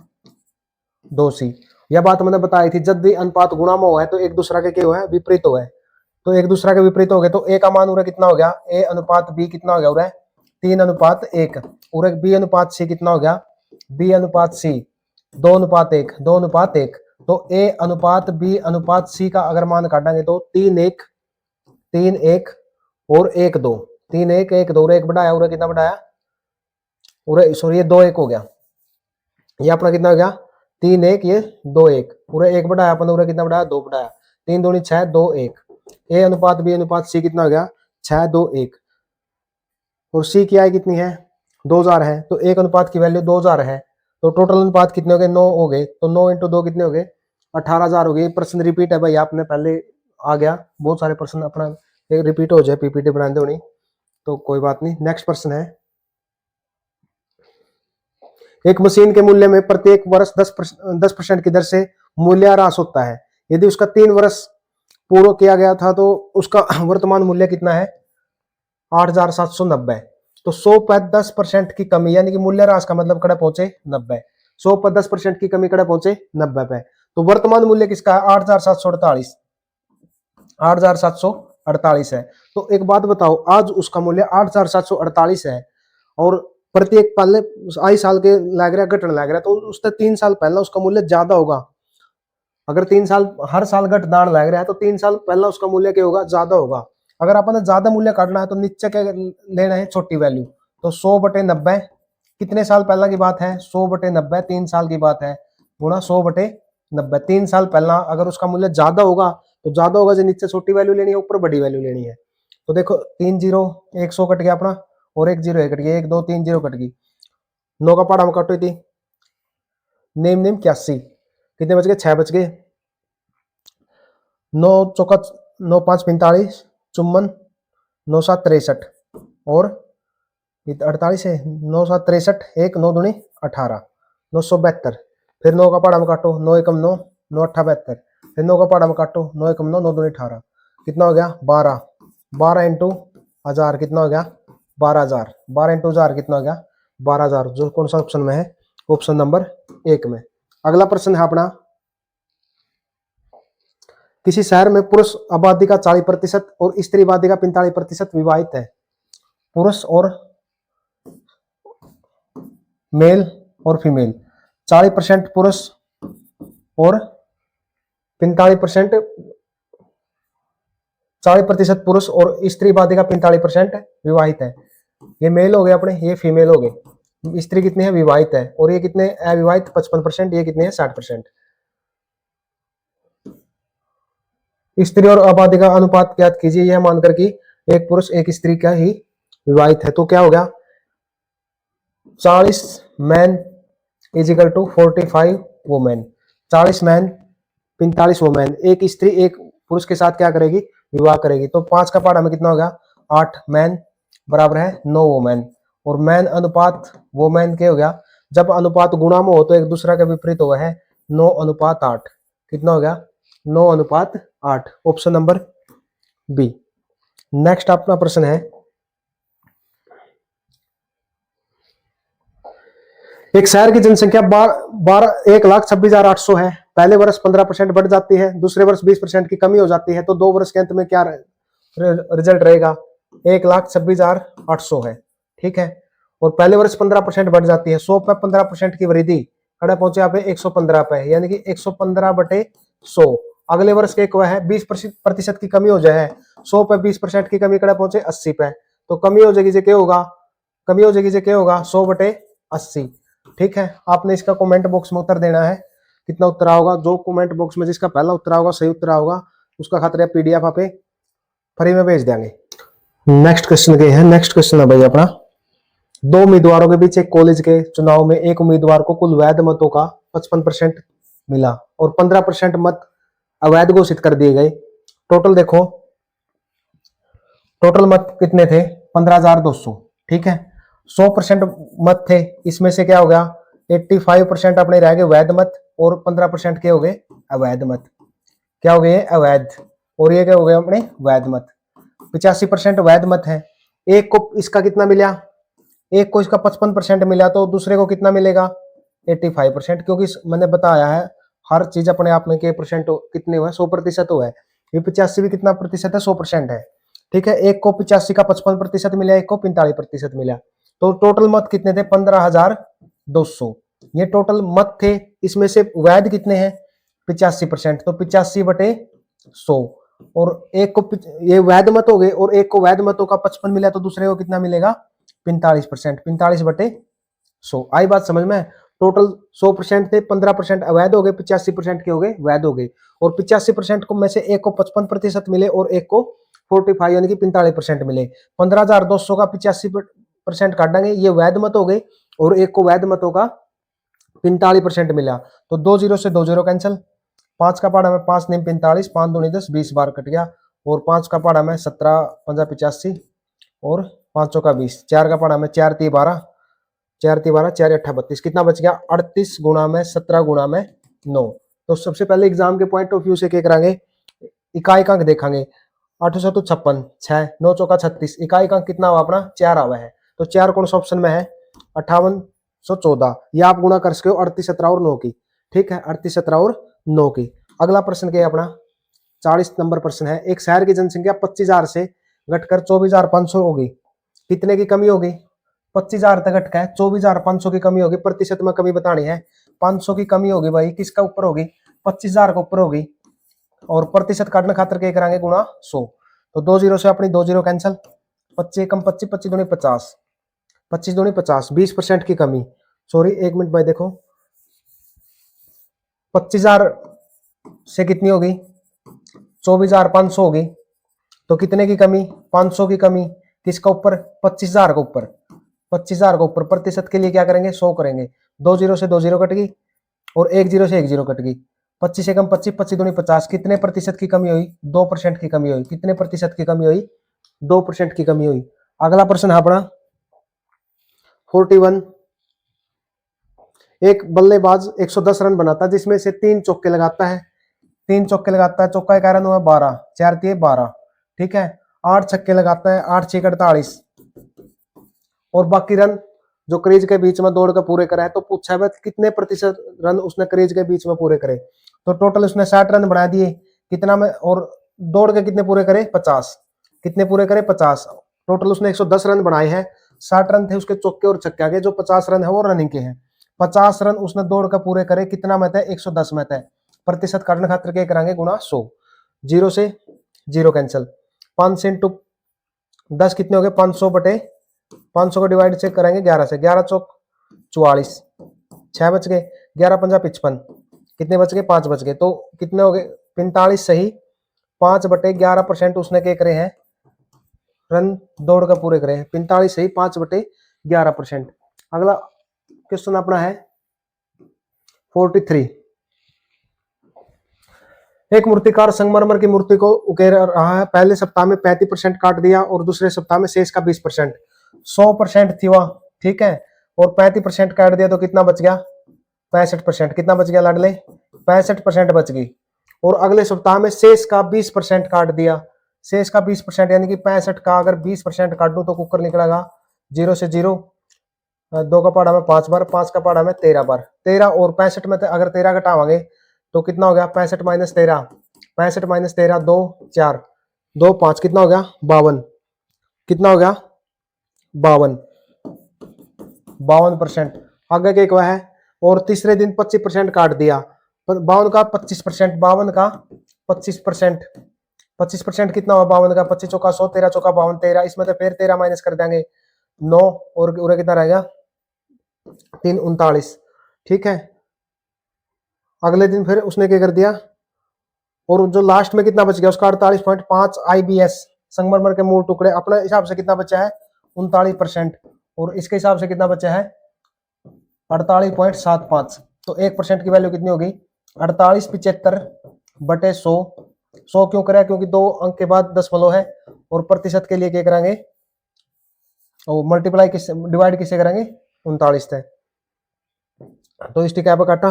2 सी। यह बात मैंने बताई थी, जब भी अनुपात गुणा में हुआ है तो एक दूसरा के क्या हुआ है विपरीत हुआ है। तो एक दूसरा के विपरीत हो गए तो ए का मान उरे कितना हो गया ए अनुपात बी कितना हो गया उरे 3 अनुपात 1। उरे बी अनुपात सी कितना हो गया बी अनुपात सी 2 अनुपात 1, 2 अनुपात 1। तो ए अनुपात बी अनुपात सी का अगर मान काटेंगे तो 3 1 3 1 और 1 2, 3 1 1 2 1 बढ़ाया, उरे कितना बढ़ाया उरे सॉरी ये 2 1 हो गया। ये अपना कितना हो गया 3 1 ये 2 1, पूरे 1 बढ़ाया अपन, उरे कितना बढ़ाया 2 बढ़ाया, 3 दूनी 6 2 1। ए अनुपात बी अनुपात सी कितना हो गया 6:2:1। और सी की आई कितनी है 2000 है, तो एक अनुपात की वैल्यू 2000 है, तो टोटल अनुपात कितने हो गए 9 हो गए, तो 9 × 2 कितने हो गए 18,000 हो गए। प्रश्न रिपीट है भाई, आपने पहले आ गया, बहुत सारे प्रश्न अपना एक रिपीट हो जाए, पीपीटी बना दो नहीं तो कोई बात नहीं। नेक्स्ट प्रश्न है, एक मशीन के मूल्य में प्रत्येक वर्ष 10% की दर से मूल्यह्रास होता है। यदि उसका 3 वर्ष पूर्ण किया गया था तो उसका वर्तमान मूल्य कितना है 8,790। तो 100 पर 10% की कमी, यानी कि मूल्यह्रास का मतलब कड़े पहुंचे 90। 100 पर 10% की कमी कड़े पहुंचे 90 पे, तो वर्तमान मूल्य किसका है 8,748। 8,748 है। तो एक बात बताओ, आज उसका मूल्य 8,748 है और प्रत्येक पहले आई साल के लग रहा घटने लग रहा, तो उससे 3 साल पहला उसका मूल्य ज्यादा होगा। अगर 3 साल हर साल घटदान लग रहा है तो 3 साल पहला उसका मूल्य क्या होगा ज्यादा होगा। अगर अपन ज्यादा मूल्य काटना है तो नीचे क्या लेना है छोटी वैल्यू, तो 100/90 कितने साल पहला की बात है 100/90 3 साल की बात है, गुणा 100/90 3 साल पहला। अगर उसका मूल्य ज्यादा होगा तो ज्यादा होगा, जो नीचे छोटी वैल्यू लेनी है ऊपर बड़ी वैल्यू लेनी है। तो देखो 3 0 1 100 कट गया अपना, और 1 0 कट गया, 1 2 3 0 कट गई, 9 का पहाड़ हम कटो थी, नेम 81, कितने बच गए 6 बच गए, 9 चौका 9 5 45 54 9 7 63 और 48 है, 9 7 63 1 9 दूनी 18 972। फिर 9 का पहाड़ हम काटो, 9 एकम 9 9 8 72, फिर 9 का पहाड़ हम काटो, 9 एकम 9 9 दूनी 18, कितना हो गया 12। 12 × 1000 कितना हो गया 12,000। 12 × 1000 कितना हो गया 12,000। जो कौन सा ऑप्शन में है ऑप्शन नंबर 1 में। अगला प्रश्न है अपना, किसी शहर में पुरुष आबादी का 40% और स्त्री आबादी का 45% विवाहित है। पुरुष और मेल और फीमेल, 40% पुरुष और 45%, 40% पुरुष और स्त्री आबादी का 45% विवाहित है। ये मेल हो गए अपने, ये फीमेल हो गए। स्त्री कितने हैं विवाहित है, और ये कितने अविवाहित 55%, ये कितने हैं 60%। स्त्री और आबादी का अनुपात ज्ञात कीजिए, यह मानकर कि एक पुरुष एक स्त्री का ही विवाहित है। तो क्या हो गया 40 man is equal to 45 women. 40 man 45 women, एक स्त्री एक पुरुष के साथ क्या करेगी विवाह करेगी। तो 5 का पहाड़ा में कितना होगा 8 मैन बराबर है 9 वुमेन, और मैन अनुपात वुमेन के हो गया, जब अनुपात गुणा में हो तो एक दूसरा के विपरीत हुआ है 9:8। कितना हो गया 9:8। Option number B. नेक्स्ट अपना प्रश्न है, एक शहर की जनसंख्या 1,26,800 है। पहले वर्ष 15% बढ़ जाती है, दूसरे वर्ष 20% की कमी हो जाती है, तो 2 वर्ष के अंत में क्या रिजल्ट रहेगा 1,26,800 है। ठीक है, और पहले वर्ष 15% बढ़ जाती है, 100 पे 15% की वृद्धि खड़ा पहुंचे यहाँ पे 115 पे, यानी कि 115/100। अगले वर्ष के एक वह है 20% की कमी हो जाए, 100 पे 20% की कमी खड़ा पहुंचे 80 पे, तो कमी हो जाएगी क्या होगा, कमी हो जाएगी क्या होगा 100/80। ठीक है, आपने इसका कमेंट बॉक्स में उत्तर देना है, कितना उत्तर होगा। जो कमेंट बॉक्स में जिसका पहला उत्तर होगा सही उत्तर होगा उसका खातिर पीडीएफ आप फ्री में भेज देंगे। नेक्स्ट क्वेश्चन के हैं, नेक्स्ट क्वेश्चन है भाई अपना, 2 उम्मीदवारों के बीच एक कॉलेज के चुनाव में एक उम्मीदवार को कुल वैध मतों का 55% मिला और 15% मत अवैध घोषित कर दिए गए। टोटल देखो, टोटल मत कितने थे 15,200। ठीक है, 100% मत थे, इसमें से क्या हो गया 85% अपने रह गए वैध मत और 15% के हो गए अवैध मत। क्या हो गए अवैध, और ये क्या हो गए अपने वैध मत। 85% वैध मत है, एक को इसका कितना मिला, एक को इसका 55% मिला, तो दूसरे को कितना मिलेगा 85%, क्योंकि मैंने बताया है हर चीज अपने आप में के परसेंट कितने हुआ 100% हुआ है। ये 85 भी कितना प्रतिशत है 100% है। ठीक है, एक को 85 का 55% मिला, एक को 45% मिला, तो टोटल मत कितने थे 15,200। ये टोटल मत थे, इसमें से वैध कितने हैं 85%, तो 85/100, और एक को ये वैध मत हो गए और एक को वैध मतों का 55 मिला, तो दूसरे को कितना मिलेगा 45%, 45/100। आई बात समझ में। टोटल 100% थे, 15% अवैध हो गए, 85% के हो गए वैध हो गए। और 85% को में से एक को 55% मिले और एक को 45 यानी कि 45% मिले। 15,200 का 85% काटेंगे, ये वैध मत हो गए, और एक को वैध मतों का 45% मिला। तो 2 जीरो से 2 जीरो कैंसिल। 5 का पहाड़ा में 5 निम 45, 5 दूनी 10, 20 बार कट गया। और 5 का पहाड़ा में 17 पंजा 85 और 5 का 20। 4 का पहाड़ा में 4 ती 12, 4 ती 12, 4 8 32, कितना बच गया 38 गुणा में 17 गुणा में 9। तो सबसे पहले एग्जाम के पॉइंट ऑफ व्यू से क्या करांगे, इकाई अंक देखेंगे। 8 सौ 56, 6 9 चौका 36, इकाई अंक कितना हुआ अपना 4 आवा है। तो 4 कौन सा ऑप्शन में है 5814। ये आप गुणा कर सके हो 38 17 और 9 की, ठीक है, 38 17 और 9 की। अगला प्रश्न क्या है अपना 40 नंबर प्रश्न है। एक शहर की जनसंख्या 25,000 से घटकर 24,500 होगी, कितने की कमी होगी 25,000 तक घटकर 24,500 की कमी होगी। प्रतिशत में कमी बतानी है, 500 की कमी होगी भाई, किसका ऊपर होगी 25,000 के ऊपर होगी। और प्रतिशत काटने खातर क्या करांगे गुणा 100। तो 2 जीरो से अपनी 2 जीरो कैंसिल। 25 कम 25, 25 दूनी 50, 25 दूनी 50, 20% की कमी। सॉरी 1 मिनट भाई, देखो 25,000 से कितनी होगी 24,500 होगी। तो कितने की कमी 500 की कमी, किसका ऊपर 25,000 के ऊपर, 25,000 के ऊपर। प्रतिशत के लिए क्या करेंगे 100 करेंगे। 2 जीरो से 2 जीरो कट गई और 1 जीरो से 1 जीरो कट गई। 25 से कम 25, 25 दूनी 50, कितने प्रतिशत की कमी हुई 2% की कमी हुई। कितने प्रतिशत की कमी हुई 2% की कमी हुई। अगला प्रश्न है अपना 41। एक बल्लेबाज 110 रन बनाता है जिसमें से 3 चौके लगाता है, 3 चौके लगाता है, चौका का रन हुआ 12, 4 तिये 12, ठीक है। 8 छक्के लगाता है, 8 6 48, और बाकी रन जो क्रीज के बीच में दौड़ कर पूरे करे। तो पूछा है कितने प्रतिशत रन उसने क्रीज के बीच में पूरे करे। तो टोटल उसने 60 रन बना दिए, कितना में, और दौड़ के कितने पूरे करे 50, कितने पूरे करे 50। टोटल उसने 110 रन बनाए हैं, 60 रन थे उसके चौके और छक्के के, जो 50 रन है वो रनिंग के हैं। 50 रन उसने दौड़ कर पूरे करे, कितना में थे 110 में थे। प्रतिशत काटने खातिर क्या करांगे गुणा 100। 0 से 0 कैंसिल। 5 से इंटू 10 कितने हो गए 500 बटे 500 को डिवाइड से करेंगे 11 से, 11 चौक 44, 6 बच गए, 11 पंजा 55, कितने बच गए 5 बच गए। तो कितने हो गए 45 सही, 5 बटे 11% उसने क्या करे हैं रन दौड़ कर पूरे करे हैं। 45 सही 5 बटे 11%। अगला क्वेश्चन अपना है 43। एक मूर्तिकार संगमरमर की मूर्ति को उकेर रहा है, पहले सप्ताह में 35% काट दिया और दूसरे सप्ताह में शेष का 20%, 100% थी वह, ठीक है। और 35% काट दिया तो कितना बच गया 65%, कितना बच गया लाडले 65% बच गई। और अगले सप्ताह में शेष का 20% काट दिया, शेष का 20% यानी कि 65 का अगर 20% काट दूं तो कुकर निकलेगा 0 से 0, 2 का पहाड़ा में 5 बार, 5 का पहाड़ा में 13 बार, 13 और 65 में अगर 13 घटावांगे तो कितना हो गया 65 माइनस 13, 65 माइनस 13 2 4 2 5, कितना हो गया 52, कितना हो गया 52%। आगे के क्या है, और तीसरे दिन 25% काट दिया, 52 का 25%, 52 का 25%, 25% कितना हुआ 52 का 25 चौका 100, 13 चौका 52, 13 इसमें तो फिर 13 माइनस कर देंगे 9 और उरे कितना रहेगा 3 39, ठीक है। अगले दिन फिर उसने क्या कर दिया, और जो लास्ट में कितना बच गया उसका 48.5 IBS संगमरमर के मूल टुकड़े, अपने हिसाब से कितना बचा है 39%, और इसके हिसाब से कितना बचा है 48.75। तो 1% की वैल्यू कितनी होगी 4875 बटे 100। 100 क्यों करें, क्योंकि 2 अंक के बाद दशमलव है, और प्रतिशत के लिए क्या करेंगे और मल्टीप्लाई किससे डिवाइड किससे करेंगे 39 से। तो इसकी क्या पे काटा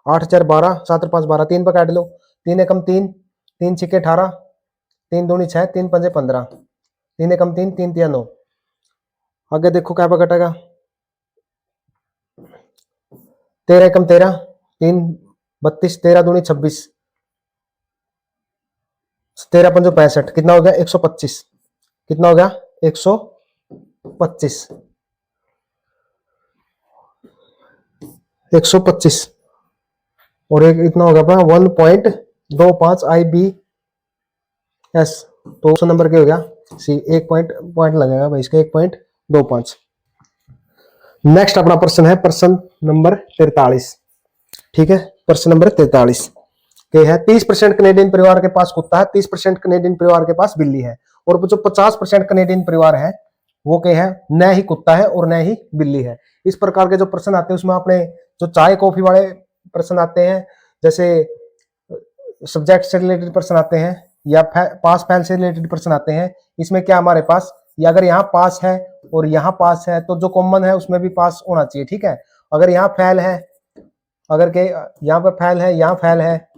8 4 12, 7 5 12, 3 पे काट लो, 3 एकम 3, 3 छिके 18, 3 दूनी 6, 3 पंजे 15, 3 एकम 3, 3 तिया 9। आगे देखो क्या पे कटेगा 13 एकम 13, 3 32, 13 दूनी 26, 13 पंजो 65, कितना हो गया 125, कितना हो गया 125, 125। और एक इतना हो गया 1.25 IBS। तो 100 नंबर के हो गया सी, 1 पॉइंट लगेगा भाई इसका 1.25। नेक्स्ट अपना प्रश्न है प्रश्न नंबर 43। ठीक है, प्रश्न नंबर 43 के है 30% कनेडियन परिवार के पास कुत्ता है, 30% कनेडियन परिवार के पास बिल्ली है, और जो 50% कनेडियन परिवार है वो क्या है, न ही कुत्ता है और न ही बिल्ली है। इस प्रकार के जो प्रश्न आते हैं उसमें अपने जो चाय कॉफी वाले प्रश्न आते हैं, जैसे सब्जेक्ट से रिलेटेड प्रश्न आते हैं या पास फेल से रिलेटेड प्रश्न आते हैं। इसमें क्या हमारे पास, या अगर यहाँ पास है और यहाँ पास है तो जो कॉमन है उसमें भी पास होना चाहिए। ठीक है, अगर यहाँ फेल है, अगर के यहाँ पे फेल है, यहाँ फेल है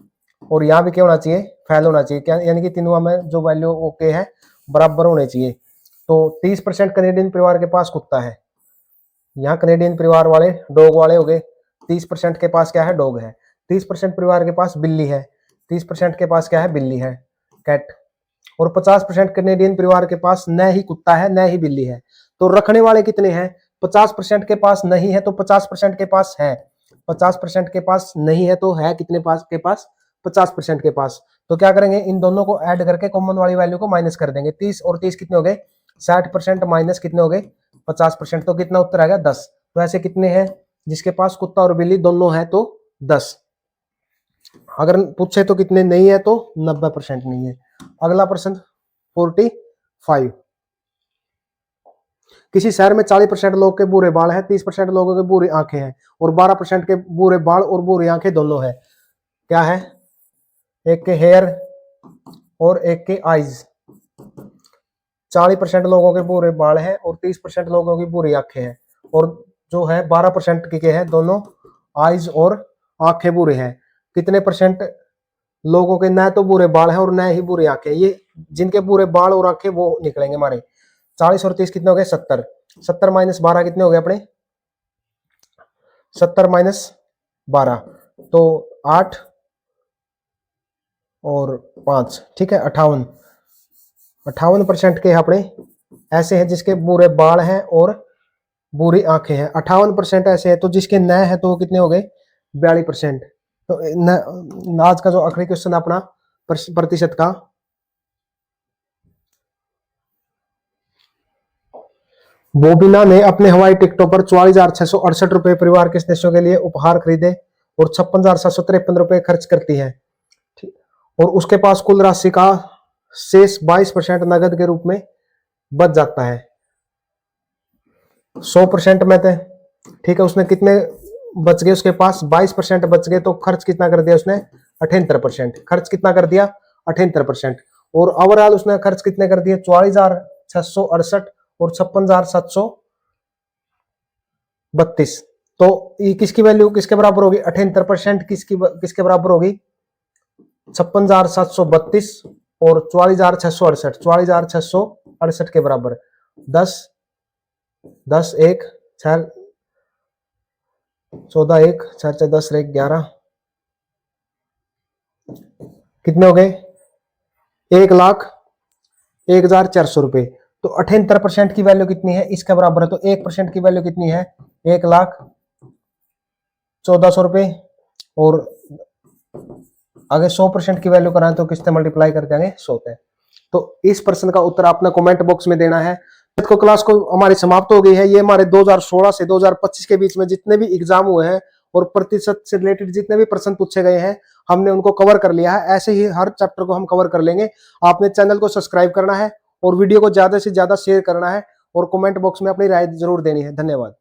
और यहाँ भी क्या होना चाहिए, फेल होना चाहिए, क्या यानी कि तीनों में जो वैल्यू ओके है बराबर होने चाहिए। तो 30% कनेडियन परिवार के पास कुत्ता है, यहाँ कनेडियन परिवार वाले डॉग वाले हो गए, 30% के पास क्या है, डॉग है। 30% परिवार के पास बिल्ली है, 30% के पास क्या है, बिल्ली है, कैट। और 50% कनेडियन परिवार के पास न ही कुत्ता है न ही बिल्ली है। तो रखने वाले कितने हैं, 50% के पास नहीं है तो 50% के पास है, 50% के पास नहीं है तो है कितने पास के पास, 50% के पास। तो क्या करेंगे, इन दोनों को ऐड करके कॉमन वाली वैल्यू को माइनस कर देंगे। 30 और 30 कितने हो गए, 60% माइनस कितने हो गए, 50%। तो कितना उत्तर आ गया, 10। तो ऐसे कितने हैं जिसके पास कुत्ता और बिल्ली दोनों है, तो 10। अगर पूछे तो कितने नहीं है, तो 90% नहीं है। अगला प्रश्न 45। किसी शहर में 40% लोग के बुरे बाल है, 30% लोगों के बुरी आंखें हैं और 12% के बुरे बाल और बुरी आंखें दोनों है। क्या है, एक के हेयर और एक के आईज। 40% लोगों के बुरे बाल है और 30% लोगों की बुरी आंखें हैं, और जो है 12% के है दोनों आईज और आंखें बुरे हैं। कितने परसेंट लोगों के न तो बुरे बाल हैं और न ही बुरी आंखें, ये जिनके बुरे बाल और आंखें वो निकलेंगे हमारे। 40 और 30 कितने हो गए, 70। 70 माइनस 12 कितने हो गए अपने, 70 माइनस 12 तो 8 और 5, ठीक है 58। 58% के अपने ऐसे हैं जिसके बुरे बाल हैं और बुरी आंखें हैं। 58% ऐसे है, तो जिसके न है तो वो कितने हो गए, 42%। तो आज का जो आखिरी क्वेश्चन अपना प्रतिशत का, बोबिना ने अपने हवाई टिकटों पर 44,668 रुपए परिवार के सदस्यों के लिए उपहार खरीदे और 56,753 रुपए खर्च करती है, और उसके पास कुल राशि का शेष 22% नगद के रूप में बच जाता है। 100% में थे, ठीक है, उसने कितने बच गए, उसके पास 22% बच गए, तो खर्च कितना कर दिया उसने, 78%। खर्च कितना कर दिया, 78%। और ओवरऑल उसने खर्च कितने कर दिए, 44,668 और 56,732। तो ये किसकी वैल्यू किसके बराबर होगी, 78% किसके बराबर होगी, 56,732 और 44,668, 44,668 के बराबर। 10 10 1 4 14 1 4 4 10 1 11 कितने हो गए, 1,01,400 रुपए। तो 78% की वैल्यू कितनी है, इसके बराबर है। तो 1% की वैल्यू कितनी है, 1,14,00 रुपए। और अगर 100% की वैल्यू कराएं तो किससे मल्टीप्लाई कर देंगे, 100 से। तो इस प्रश्न का उत्तर आपने कमेंट बॉक्स में देना है। को क्लास को हमारी समाप्त हो गई है। ये हमारे 2016 से 2025 के बीच में जितने भी एग्जाम हुए हैं और प्रतिशत से रिलेटेड जितने भी प्रश्न पूछे गए हैं हमने उनको कवर कर लिया है। ऐसे ही हर चैप्टर को हम कवर कर लेंगे। आपने चैनल को सब्सक्राइब करना है और वीडियो को ज्यादा से ज्यादा शेयर करना है और कमेंट बॉक्स में अपनी राय जरूर देनी है। धन्यवाद।